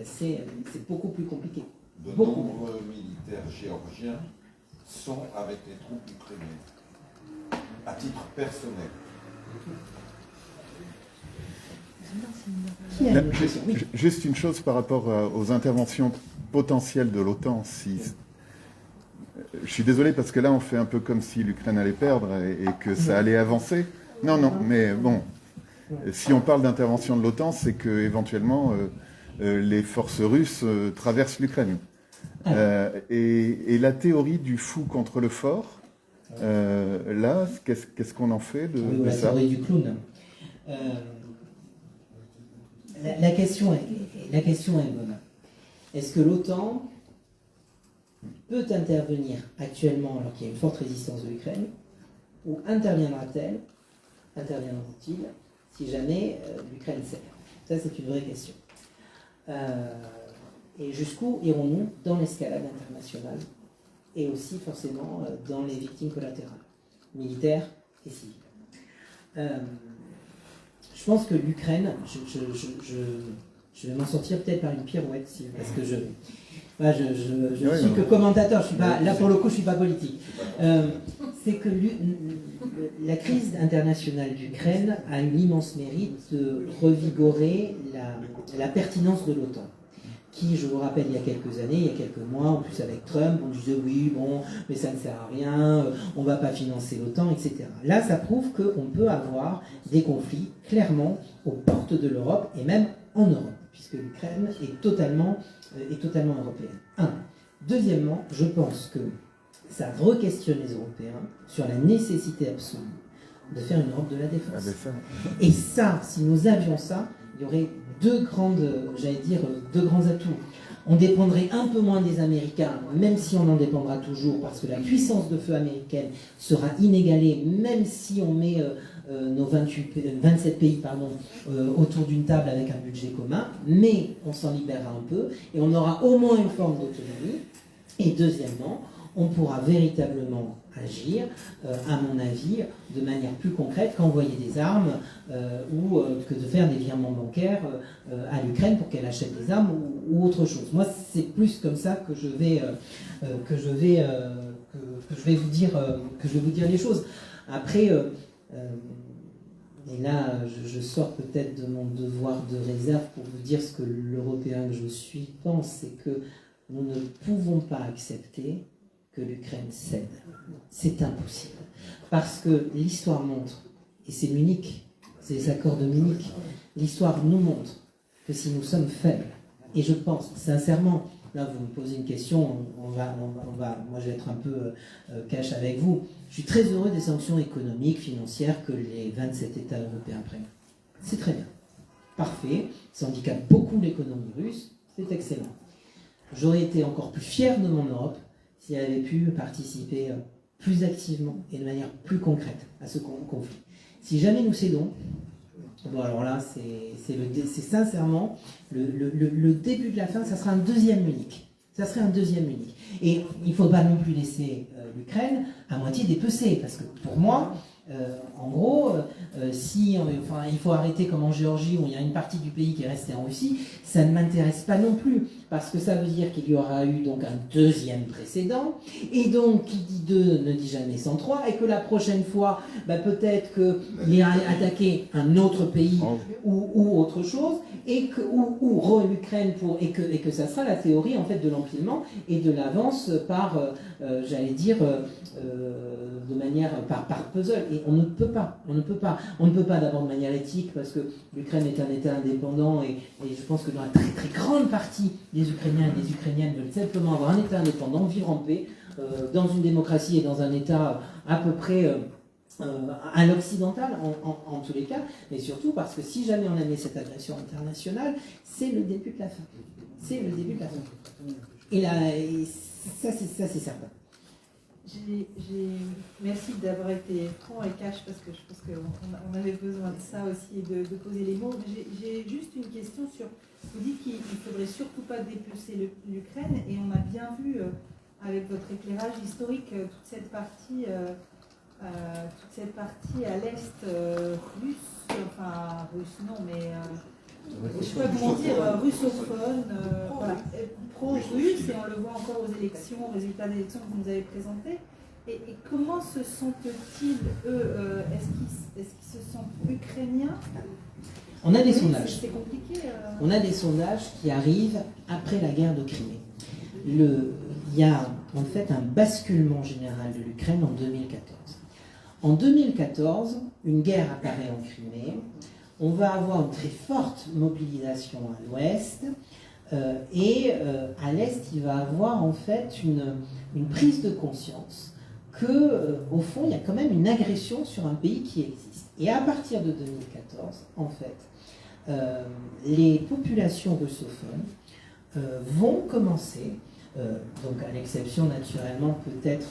c'est beaucoup plus compliqué. De nombreux militaires géorgiens sont avec les troupes ukrainiennes, à titre personnel. Juste une chose par rapport aux interventions potentielles de l'OTAN. Je suis désolé parce que là on fait un peu comme si l'Ukraine allait perdre et que ça allait avancer. Non, mais bon, si on parle d'intervention de l'OTAN, c'est que éventuellement les forces russes traversent l'Ukraine. Et la théorie du fou contre le fort, là, qu'est-ce qu'on en fait de la ça? théorie du clown. La question est bonne. Est-ce que l'OTAN peut intervenir actuellement alors qu'il y a une forte résistance de l'Ukraine, ou interviendra-t-elle, interviendra-t-il, si jamais l'Ukraine cède? Ça, c'est une vraie question. Et jusqu'où irons-nous dans l'escalade internationale, et aussi forcément dans les victimes collatérales, militaires et civiles? Je pense que l'Ukraine, je vais m'en sortir peut-être par une pirouette, parce que je suis que commentateur, je suis pas, là pour le coup je ne suis pas politique. C'est que la crise internationale d'Ukraine a eu l'immense mérite de revigorer la pertinence de l'OTAN, qui, je vous rappelle, il y a quelques années, il y a quelques mois, en plus avec Trump, on disait oui, bon, mais ça ne sert à rien, on ne va pas financer l'OTAN, etc. Là, ça prouve qu'on peut avoir des conflits, clairement, aux portes de l'Europe, et même en Europe, puisque l'Ukraine est totalement européenne. Deuxièmement, je pense que ça re-questionne les Européens sur la nécessité absolue de faire une Europe de la défense. Et ça, si nous avions ça, il y aurait deux grands atouts. On dépendrait un peu moins des Américains, même si on en dépendra toujours, parce que la puissance de feu américaine sera inégalée, même si on met nos 27 pays autour d'une table avec un budget commun, mais on s'en libérera un peu, et on aura au moins une forme d'autonomie. Et deuxièmement, on pourra véritablement agir, à mon avis, de manière plus concrète qu'envoyer des armes ou que de faire des virements bancaires à l'Ukraine pour qu'elle achète des armes ou autre chose. Moi, c'est plus comme ça que je vais vous dire les choses. Après, et là, je sors peut-être de mon devoir de réserve pour vous dire ce que l'Européen que je suis pense, c'est que nous ne pouvons pas accepter que l'Ukraine cède. C'est impossible. Parce que l'histoire montre, et c'est Munich, c'est les accords de Munich, l'histoire nous montre que si nous sommes faibles, et je pense sincèrement, là vous me posez une question, moi je vais être un peu cash avec vous, je suis très heureux des sanctions économiques, financières que les 27 États européens prennent. C'est très bien. Parfait, ça handicape beaucoup l'économie russe, c'est excellent. J'aurais été encore plus fier de mon Europe si elle avait pu participer plus activement et de manière plus concrète à ce conflit. Si jamais nous cédons, bon alors là, c'est sincèrement le début de la fin, ça sera un deuxième Munich. Ça serait un deuxième Munich. Et il ne faut pas non plus laisser l'Ukraine à moitié dépecée, parce que pour moi, en gros, il faut arrêter comme en Géorgie où il y a une partie du pays qui est restée en Russie, ça ne m'intéresse pas non plus, parce que ça veut dire qu'il y aura eu donc un deuxième précédent, et donc qui dit 2 ne dit jamais 103, et que la prochaine fois, peut-être qu'il ira attaquer un autre pays ou autre chose, ou re-l'Ukraine et que ça sera la théorie en fait de l'empilement et de l'avance par, j'allais dire, de manière par puzzle. Et on ne peut pas d'abord de manière éthique parce que l'Ukraine est un État indépendant et je pense que dans la très très grande partie des Ukrainiens et des Ukrainiennes veulent simplement avoir un État indépendant, vivre en paix, dans une démocratie et dans un État à peu près à l'occidental en tous les cas, mais surtout parce que si jamais on admet cette agression internationale, c'est le début de la fin. C'est le début de la fin. Et là, ça c'est certain. Merci d'avoir été franc et cash parce que je pense qu'on avait besoin de ça aussi et de poser les mots. J'ai juste une question sur. Vous dites qu'il ne faudrait surtout pas dépulser l'Ukraine et on a bien vu avec votre éclairage historique toute cette partie à l'est russe, enfin russe non mais je sais pas comment dire, russophone, voilà, pro-russe, et on le voit encore aux élections, aux résultats d'élections que vous nous avez présentés. Et comment se sentent-ils, eux, est-ce qu'ils se sentent ukrainiens? On a des sondages. C'est compliqué. On a des sondages qui arrivent après la guerre de Crimée. Il y a en fait un basculement général de l'Ukraine en 2014. En 2014, une guerre apparaît en Crimée. On va avoir une très forte mobilisation à l'ouest et à l'est, il va avoir en fait une prise de conscience que, au fond, il y a quand même une agression sur un pays qui existe. Et à partir de 2014, en fait, les populations russophones vont commencer, donc à l'exception naturellement peut-être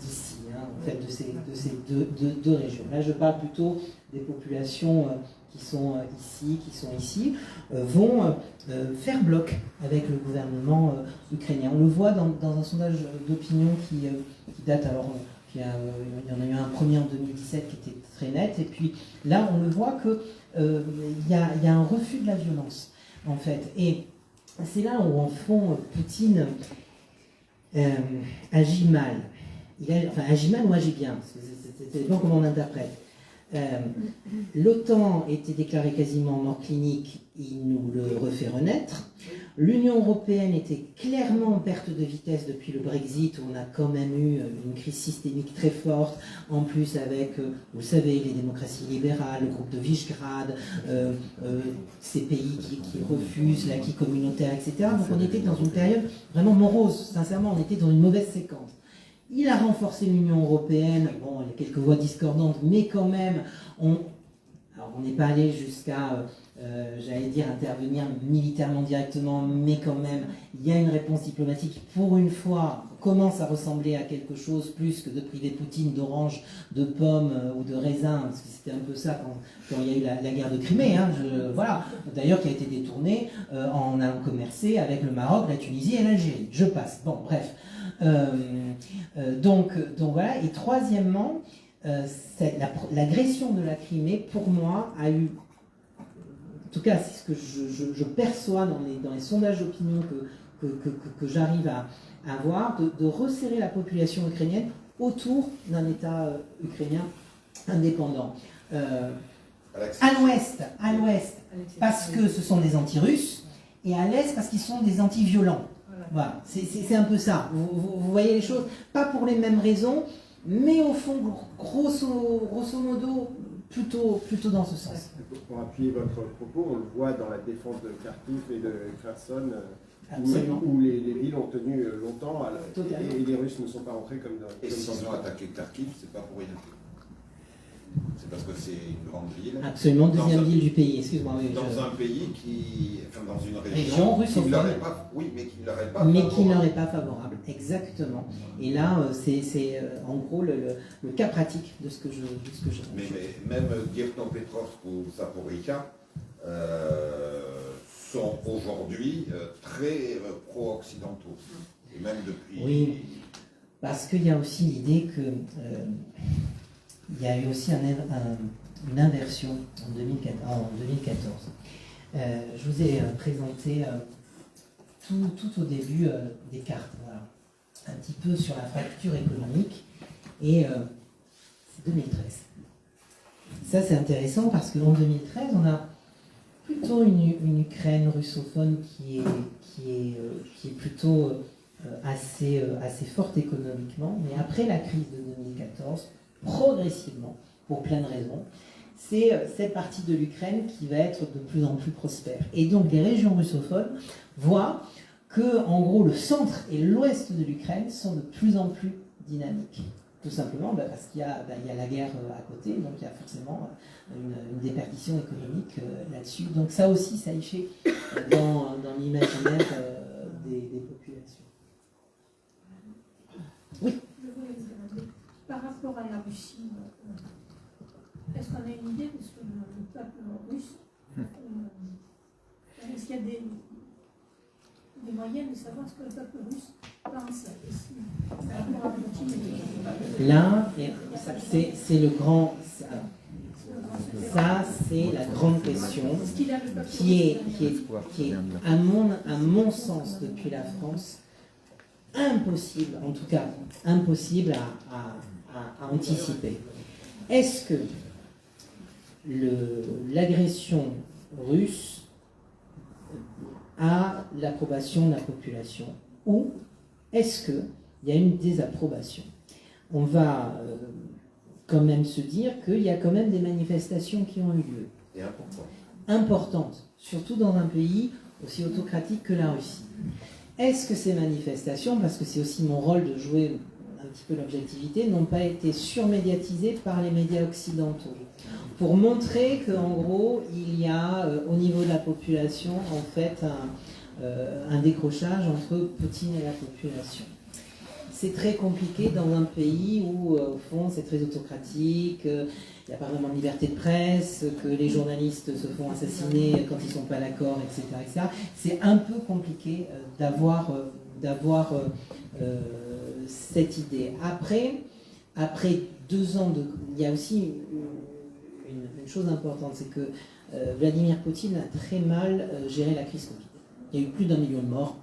d'ici, en fait, de ces deux régions. Là, je parle plutôt des populations qui sont ici, vont faire bloc avec le gouvernement ukrainien. On le voit dans un sondage d'opinion qui date, alors il y en a eu un premier en 2017 qui était très net, et puis là on le voit qu'il y a un refus de la violence, en fait. Et c'est là où, en fond, Poutine agit mal. Agit mal ou agit bien, ça dépend comment on l'interprète. L'OTAN était déclarée quasiment mort clinique, il nous le refait renaître. L'Union européenne était clairement en perte de vitesse depuis le Brexit, où on a quand même eu une crise systémique très forte, en plus avec, vous savez, les démocraties libérales, le groupe de Visegrad, ces pays qui refusent l'acquis communautaire, etc. Donc on était dans une période vraiment morose, sincèrement, on était dans une mauvaise séquence. Il a renforcé l'Union européenne, bon, il y a quelques voix discordantes, mais quand même, on n'est pas allé jusqu'à, j'allais dire, intervenir militairement directement, mais quand même, il y a une réponse diplomatique qui, pour une fois, commence à ressembler à quelque chose plus que de priver Poutine d'oranges, de pommes ou de raisins, parce que c'était un peu ça quand il y a eu la guerre de Crimée, hein, voilà, d'ailleurs qui a été détournée en allant commercer avec le Maroc, la Tunisie et l'Algérie. Je passe. Bon, bref. Donc voilà. Et troisièmement, l'agression de la Crimée, pour moi, a eu, en tout cas c'est ce que je perçois dans les sondages d'opinion que j'arrive à voir, de resserrer la population ukrainienne autour d'un État ukrainien indépendant. À l'ouest, parce que ce sont des anti-russes, et à l'est parce qu'ils sont des anti-violents. Voilà, c'est un peu ça. Vous voyez les choses, pas pour les mêmes raisons, mais au fond, grosso modo, plutôt dans ce sens. Pour appuyer votre propos, on le voit dans la défense de Kharkiv et de Kherson, où les villes ont tenu longtemps, et les Russes ne sont pas rentrés comme dans... Et s'ils ont attaqué Kharkiv, c'est pas pour rien. C'est parce que c'est une grande ville. Absolument, deuxième ville du pays, excuse-moi. Oui, dans un pays dans une région russophone. Qui ne leur est pas favorable. Exactement. Et là, c'est en gros le cas pratique de ce que je mais même Dnipropetrovsk ou Zaporizhia sont aujourd'hui très pro-occidentaux. Et même depuis... Oui, parce qu'il y a aussi l'idée que... il y a eu aussi une inversion en 2014. Je vous ai présenté tout au début des cartes, voilà, un petit peu sur la fracture économique, et c'est 2013. Ça c'est intéressant parce qu'en 2013, on a plutôt une Ukraine russophone qui est plutôt assez forte économiquement, mais après la crise de 2014, progressivement, pour plein de raisons, c'est cette partie de l'Ukraine qui va être de plus en plus prospère. Et donc les régions russophones voient que, en gros, le centre et l'ouest de l'Ukraine sont de plus en plus dynamiques. Tout simplement parce qu'il y a la guerre à côté, donc il y a forcément une déperdition économique là-dessus. Donc ça aussi, ça y fait dans l'imaginaire des populations. Oui. Par rapport à la Russie, est-ce qu'on a une idée de ce que le peuple russe, est-ce qu'il y a des moyens de savoir ce que le peuple russe pense par rapport à Poutine? Là, c'est le grand... Ça, c'est la grande question qui est à mon sens, depuis la France, impossible, en tout cas, impossible à anticiper. Est-ce que l'agression russe a l'approbation de la population ou est-ce qu'il y a une désapprobation? On va quand même se dire qu'il y a quand même des manifestations qui ont eu lieu. Et Importantes, surtout dans un pays aussi autocratique que la Russie. Est-ce que ces manifestations, parce que c'est aussi mon rôle de jouer un petit peu l'objectivité, n'ont pas été surmédiatisées par les médias occidentaux pour montrer qu'en gros, il y a au niveau de la population en fait un décrochage entre Poutine et la population? C'est très compliqué dans un pays où, au fond, c'est très autocratique, il n'y a pas vraiment de liberté de presse, que les journalistes se font assassiner quand ils ne sont pas d'accord, etc. etc. C'est un peu compliqué d'avoir cette idée. Après 2 ans il y a aussi une chose importante, c'est que Vladimir Poutine a très mal géré la crise Covid. Il y a eu plus d'1 million de morts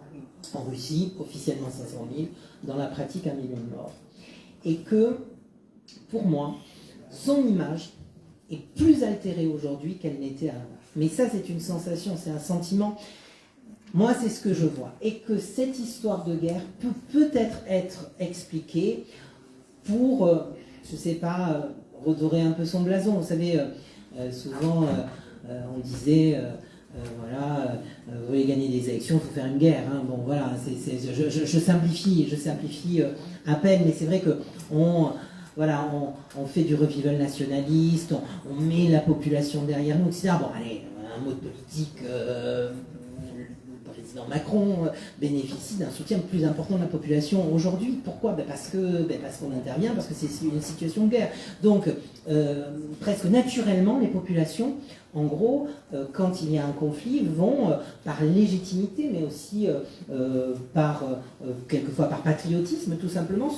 en Russie, officiellement 500 000, dans la pratique 1 million de morts. Et que, pour moi, son image est plus altérée aujourd'hui qu'elle n'était avant. Mais ça, c'est une sensation, c'est un sentiment. Moi, c'est ce que je vois. Et que cette histoire de guerre peut peut-être être expliquée pour, je ne sais pas, redorer un peu son blason. Vous savez, souvent, on disait... voilà, vous voulez gagner des élections, il faut faire une guerre. Hein. Bon, voilà, je simplifie à peine, mais c'est vrai que on fait du revival nationaliste, on met la population derrière nous, etc. Bon, allez, un mot de politique. Le président Macron bénéficie d'un soutien plus important de la population aujourd'hui. Pourquoi? Parce qu'on intervient, parce que c'est une situation de guerre. Donc, presque naturellement, les populations, en gros, quand il y a un conflit, vont, par légitimité, mais aussi quelquefois par patriotisme, tout simplement,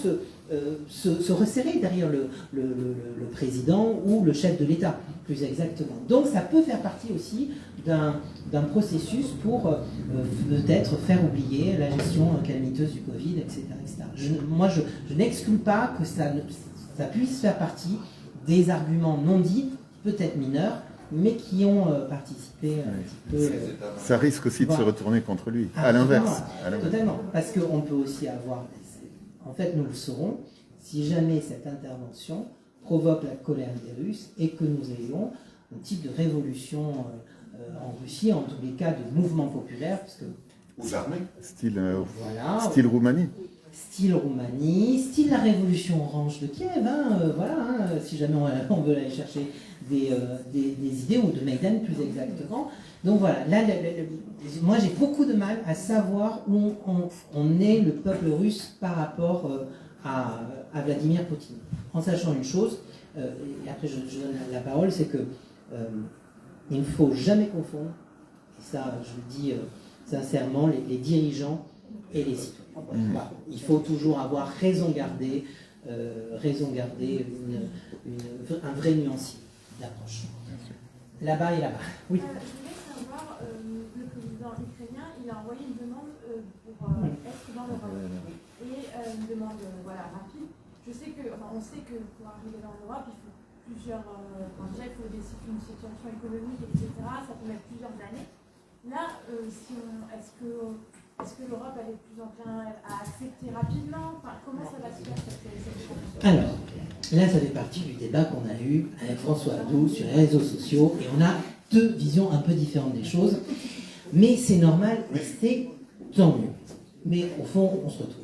se resserrer derrière le président ou le chef de l'État, plus exactement. Donc ça peut faire partie aussi d'un processus pour peut-être faire oublier la gestion calamiteuse du Covid, etc. Moi, je n'exclus pas que ça puisse faire partie des arguments non dits, peut-être mineurs, mais qui ont participé un petit peu... Ça risque aussi de se retourner contre lui, à l'inverse. Totalement, parce qu'on peut aussi avoir... En fait, nous le saurons, si jamais cette intervention provoque la colère des Russes et que nous ayons un type de révolution en Russie, en tous les cas de mouvement populaire, parce que... Aux armées. Style Roumanie. Style Roumanie, style la révolution orange de Kiev, si jamais on veut aller chercher des idées, ou de Maïdan plus exactement. Donc voilà, là, moi j'ai beaucoup de mal à savoir où on est le peuple russe par rapport à Vladimir Poutine. En sachant une chose, et après je donne la parole, c'est que il ne faut jamais confondre, et ça je le dis sincèrement, les dirigeants et les citoyens. Voilà. Il faut toujours avoir raison garder un vrai nuancier d'approche. Là-bas et là-bas. Oui. Je voulais savoir, le président ukrainien, il a envoyé une demande pour être dans l'Europe. Et une demande rapide. On sait que pour arriver dans l'Europe, il faut plusieurs... déjà, il faut décider une situation économique, etc. Ça peut mettre plusieurs années. Là, est-ce que l'Europe elle est de plus en plus à accepter rapidement? Enfin, comment ça va se faire cette Alors, là, ça fait partie du débat qu'on a eu avec François Abdou sur les réseaux sociaux, et on a deux visions un peu différentes des choses. Mais c'est normal, c'est tant mieux. Mais au fond, on se retrouve.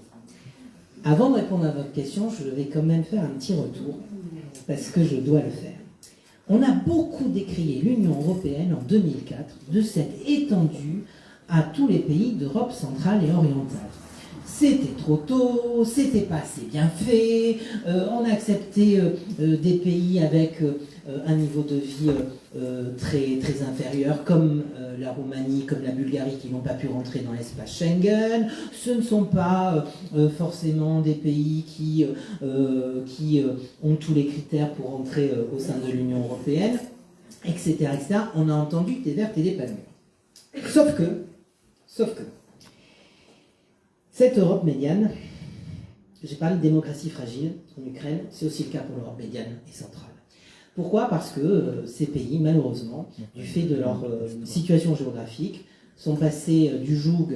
Avant de répondre à votre question, je vais quand même faire un petit retour, parce que je dois le faire. On a beaucoup décrié l'Union européenne en 2004 de cette étendue à tous les pays d'Europe centrale et orientale. C'était trop tôt, c'était pas assez bien fait, on a accepté des pays avec un niveau de vie très, très inférieur, comme la Roumanie, comme la Bulgarie, qui n'ont pas pu rentrer dans l'espace Schengen. Ce ne sont pas forcément des pays qui ont tous les critères pour entrer au sein de l'Union européenne, etc., etc. On a entendu des vertes et des pas mûres. Sauf que, cette Europe médiane, j'ai parlé de démocratie fragile en Ukraine, c'est aussi le cas pour l'Europe médiane et centrale. Pourquoi? Parce que ces pays, malheureusement, du fait de leur situation géographique, sont passés du joug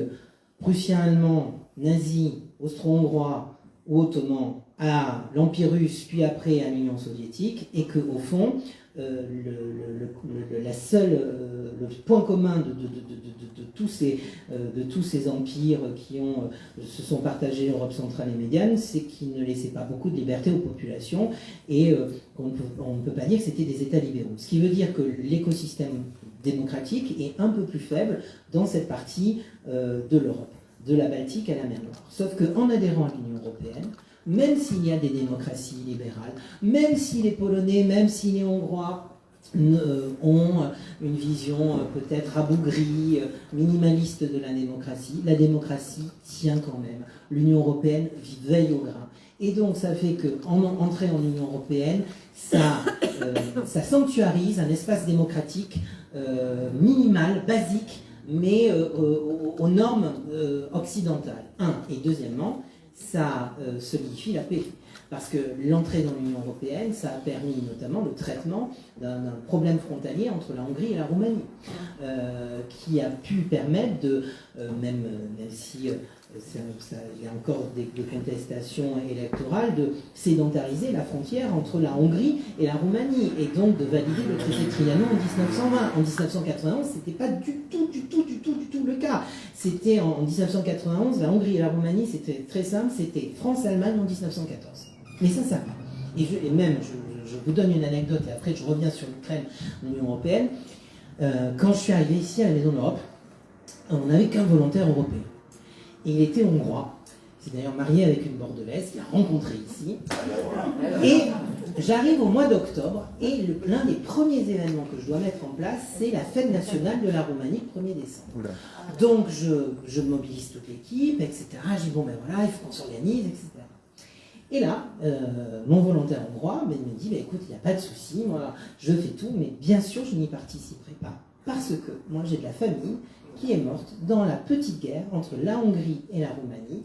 prussien-allemand, nazi, austro-hongrois ou ottoman à l'Empire russe, puis après à l'Union soviétique, et qu'au fond, le point commun de tous ces empires qui se sont partagés Europe centrale et médiane, c'est qu'ils ne laissaient pas beaucoup de liberté aux populations, et on ne peut pas dire que c'était des États libéraux. Ce qui veut dire que l'écosystème démocratique est un peu plus faible dans cette partie de l'Europe, de la Baltique à la mer Noire. Sauf qu'en adhérant à l'Union européenne, même s'il y a des démocraties libérales, même si les Polonais, même si les Hongrois ont une vision peut-être rabougrie, minimaliste de la démocratie tient quand même. L'Union européenne veille au grain. Et donc ça fait qu'entrer en Union européenne, ça sanctuarise un espace démocratique minimal, basique, mais aux normes occidentales. Et deuxièmement, ça solidifie la paix. Parce que l'entrée dans l'Union européenne, ça a permis notamment le traitement d'un problème frontalier entre la Hongrie et la Roumanie, qui a pu permettre de, même si il y a encore des contestations électorales, de sédentariser la frontière entre la Hongrie et la Roumanie, et donc de valider le traité de Trianon en 1920. En 1991, c'était pas du tout le cas. C'était en 1991, la Hongrie et la Roumanie, c'était très simple, c'était France-Allemagne en 1914. Mais ça va. Et même, je vous donne une anecdote, et après je reviens sur l'Ukraine, l'Union européenne. Quand je suis arrivé ici à la Maison de l'Europe, on n'avait qu'un volontaire européen. Et il était hongrois. Il s'est d'ailleurs marié avec une bordelaise qu'il a rencontrée ici. Et j'arrive au mois d'octobre, et l'un des premiers événements que je dois mettre en place, c'est la fête nationale de la Roumanie, le 1er décembre. Oula. Donc je mobilise toute l'équipe, etc. Je dis, bon ben voilà, il faut qu'on s'organise, etc. Et là, mon volontaire hongrois me dit, bah, écoute, il n'y a pas de souci, moi je fais tout, mais bien sûr je n'y participerai pas. Parce que moi j'ai de la famille qui est morte dans la petite guerre entre la Hongrie et la Roumanie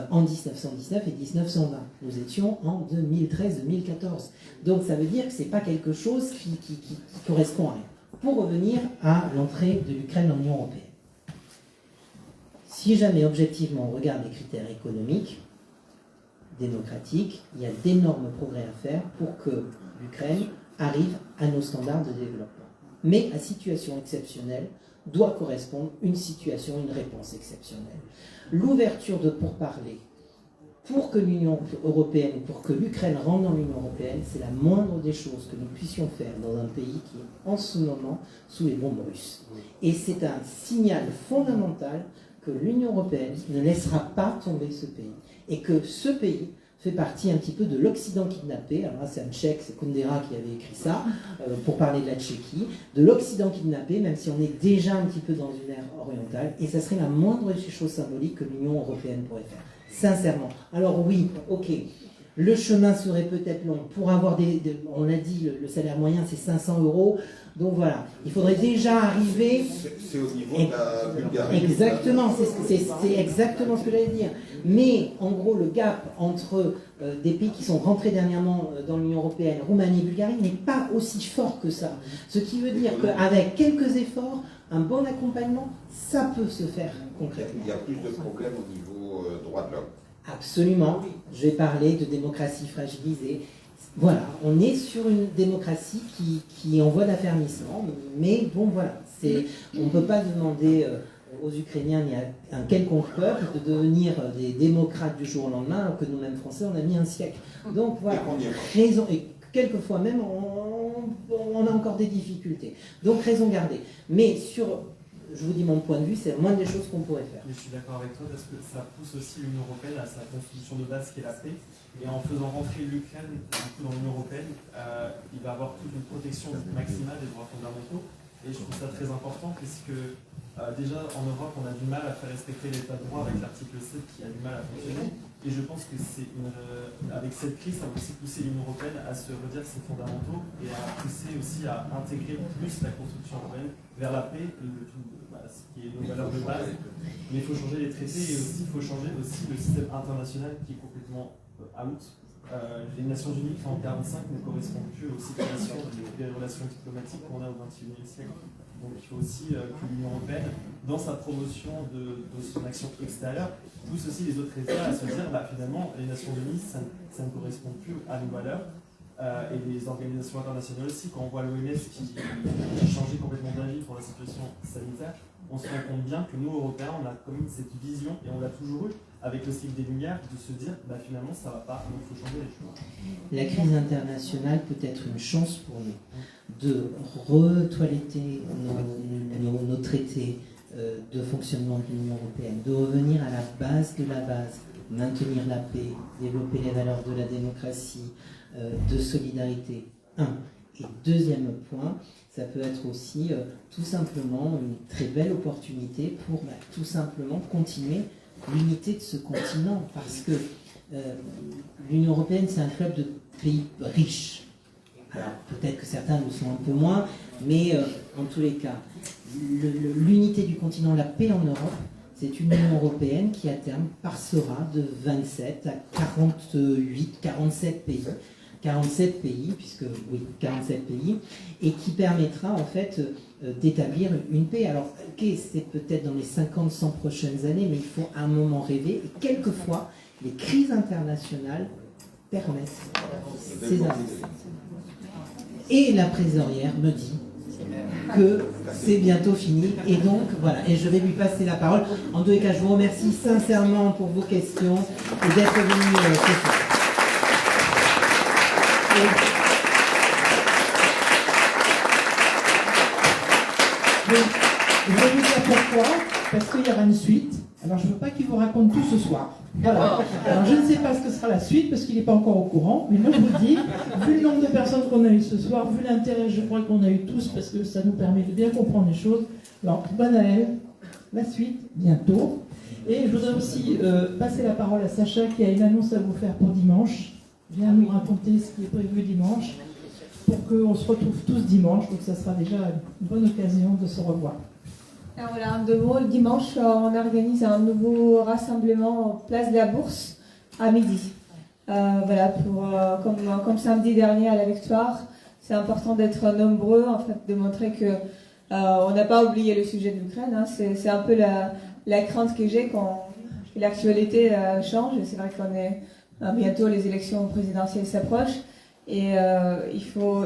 en 1919 et 1920. Nous étions en 2013-2014. Donc ça veut dire que ce n'est pas quelque chose qui correspond à rien. Pour revenir à l'entrée de l'Ukraine dans l'Union européenne. Si jamais objectivement on regarde les critères économiques, démocratiques, il y a d'énormes progrès à faire pour que l'Ukraine arrive à nos standards de développement. Mais à situation exceptionnelle doit correspondre une situation, une réponse exceptionnelle. L'ouverture de pourparlers pour que l'Union européenne, pour que l'Ukraine rentre dans l'Union européenne, c'est la moindre des choses que nous puissions faire dans un pays qui est en ce moment sous les bombes russes. Et c'est un signal fondamental que l'Union européenne ne laissera pas tomber ce pays. Et que ce pays fait partie un petit peu de l'Occident kidnappé. Alors là, c'est un Tchèque, c'est Kundera qui avait écrit ça, pour parler de la Tchéquie, de l'Occident kidnappé, même si on est déjà un petit peu dans une ère orientale, et ça serait la moindre chose symbolique que l'Union européenne pourrait faire, sincèrement. Alors oui, ok, Le chemin serait peut-être long. Pour avoir on l'a dit, le salaire moyen c'est 500 €. Donc voilà, il faudrait déjà arriver. C'est au niveau de la Bulgarie. Exactement, c'est exactement ce que j'allais dire. Mais en gros, le gap entre des pays qui sont rentrés dernièrement dans l'Union européenne, Roumanie et Bulgarie, n'est pas aussi fort que ça. Ce qui veut dire qu'avec quelques efforts, un bon accompagnement, ça peut se faire concrètement. Il y a plus de problèmes au niveau droits de l'homme. Absolument. Je vais parler de démocratie fragilisée. Voilà, on est sur une démocratie qui est en voie d'affermissement, mais bon voilà, on ne peut pas demander aux Ukrainiens ni à un quelconque peuple de devenir des démocrates du jour au lendemain, alors que nous-mêmes Français, on a mis un siècle. Donc voilà, raison, et quelquefois même, on a encore des difficultés. Donc raison gardée. Mais je vous dis mon point de vue, c'est la moindre des choses qu'on pourrait faire. Mais je suis d'accord avec toi parce que ça pousse aussi l'Union européenne à sa constitution de base qui est la paix. Et en faisant rentrer l'Ukraine dans l'Union européenne, il va avoir toute une protection maximale des droits fondamentaux. Et je trouve ça très important puisque déjà en Europe, on a du mal à faire respecter l'état de droit avec l'article 7 qui a du mal à fonctionner. Et je pense que avec cette crise, ça va aussi pousser l'Union européenne à se redire ses fondamentaux et à pousser aussi à intégrer plus la construction européenne vers la paix, ce qui est nos valeurs de base. Mais il faut changer les traités et aussi il faut changer aussi le système international qui est complètement out. Les Nations Unies en 1945 ne correspondent plus aux situations des relations diplomatiques qu'on a au XXIe siècle. Donc il faut aussi que l'Union européenne, dans sa promotion de son action extérieure, pousse aussi les autres États à se dire finalement les Nations Unies ça ne correspond plus à nos valeurs. Et les organisations internationales aussi, quand on voit l'OMS qui a changé complètement d'avis pour la situation sanitaire, on se rend compte bien que nous, Européens, on a comme cette vision, et on l'a toujours eu, avec le cycle des Lumières, de se dire finalement ça ne va pas, donc il faut changer les choses. La crise internationale peut être une chance pour nous de retoiletter nos traités de fonctionnement de l'Union européenne, de revenir à la base de la base, maintenir la paix, développer les valeurs de la démocratie, de solidarité. Et deuxième point, ça peut être aussi tout simplement une très belle opportunité pour tout simplement continuer l'unité de ce continent, parce que l'Union européenne, c'est un club de pays riches. Alors peut-être que certains le sont un peu moins, mais en tous les cas, l'unité du continent, la paix en Europe, c'est une Union européenne qui à terme passera de 27 à 48, 47 pays. 47 pays, puisque oui, 47 pays, et qui permettra en fait d'établir une paix. Alors, ok, c'est peut-être dans les 50-100 prochaines années, mais il faut à un moment rêver, et quelquefois, les crises internationales permettent ces avancées. Et la trésorière me dit que c'est bientôt fini, et donc voilà, et je vais lui passer la parole. En tous les cas, je vous remercie sincèrement pour vos questions et d'être venus ce soir. Je vais vous dire pourquoi, parce qu'il y aura une suite. Alors je ne veux pas qu'il vous raconte tout ce soir. Voilà. Alors je ne sais pas ce que sera la suite, parce qu'il n'est pas encore au courant, mais moi je vous dis, vu le nombre de personnes qu'on a eu ce soir, vu l'intérêt je crois qu'on a eu tous, parce que ça nous permet de bien comprendre les choses. Alors bonne Noël, la suite bientôt. Et je voudrais aussi passer la parole à Sacha qui a une annonce à vous faire pour dimanche. Viens nous raconter ce qui est prévu dimanche pour qu'on se retrouve tous dimanche, donc ça sera déjà une bonne occasion de se revoir. Alors voilà, en 2 mots, dimanche, on organise un nouveau rassemblement Place de la Bourse à midi. Voilà, comme samedi dernier à la Victoire, c'est important d'être nombreux, en fait, de montrer que on n'a pas oublié le sujet de l'Ukraine. Hein. C'est un peu la crainte que j'ai quand l'actualité change. Et c'est vrai qu'on est bientôt les élections présidentielles s'approchent et il faut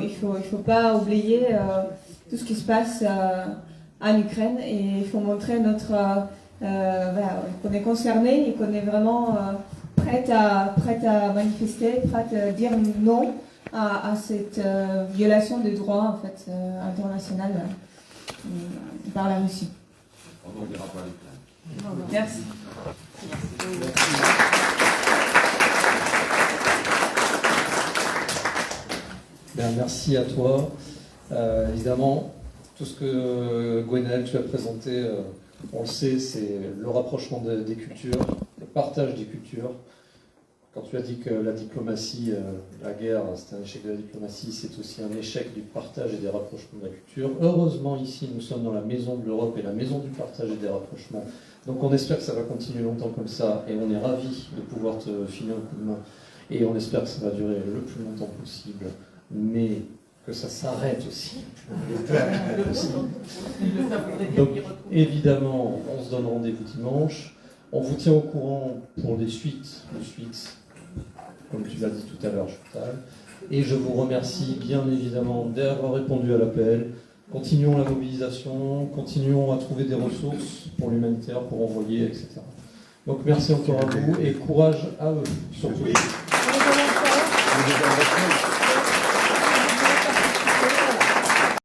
pas oublier tout ce qui se passe en Ukraine, et il faut montrer qu'on est concerné et qu'on est vraiment prête à manifester, prête à dire non à cette violation des droits en fait international par la Russie. On n'oubliera pas l'Ukraine. Merci. Bien, merci à toi. Évidemment, tout ce que Gwenaëlle tu as présenté, on le sait, c'est le rapprochement des cultures, le partage des cultures. quand tu as dit que la diplomatie, la guerre, c'est un échec de la diplomatie, c'est aussi un échec du partage et des rapprochements de la culture. Heureusement, ici, nous sommes dans la maison de l'Europe et la maison du partage et des rapprochements. Donc on espère que ça va continuer longtemps comme ça, et on est ravis de pouvoir te filer un coup de main. Et on espère que ça va durer le plus longtemps possible, mais que ça s'arrête aussi le plus rapidement possible. Donc évidemment, on se donne rendez-vous dimanche. On vous tient au courant pour les suites, comme tu l'as dit tout à l'heure, Chantal. Et je vous remercie bien évidemment d'avoir répondu à l'appel. Continuons la mobilisation, continuons à trouver des ressources pour l'humanitaire, pour envoyer, etc. Donc merci encore à vous et courage à eux, surtout. Oui.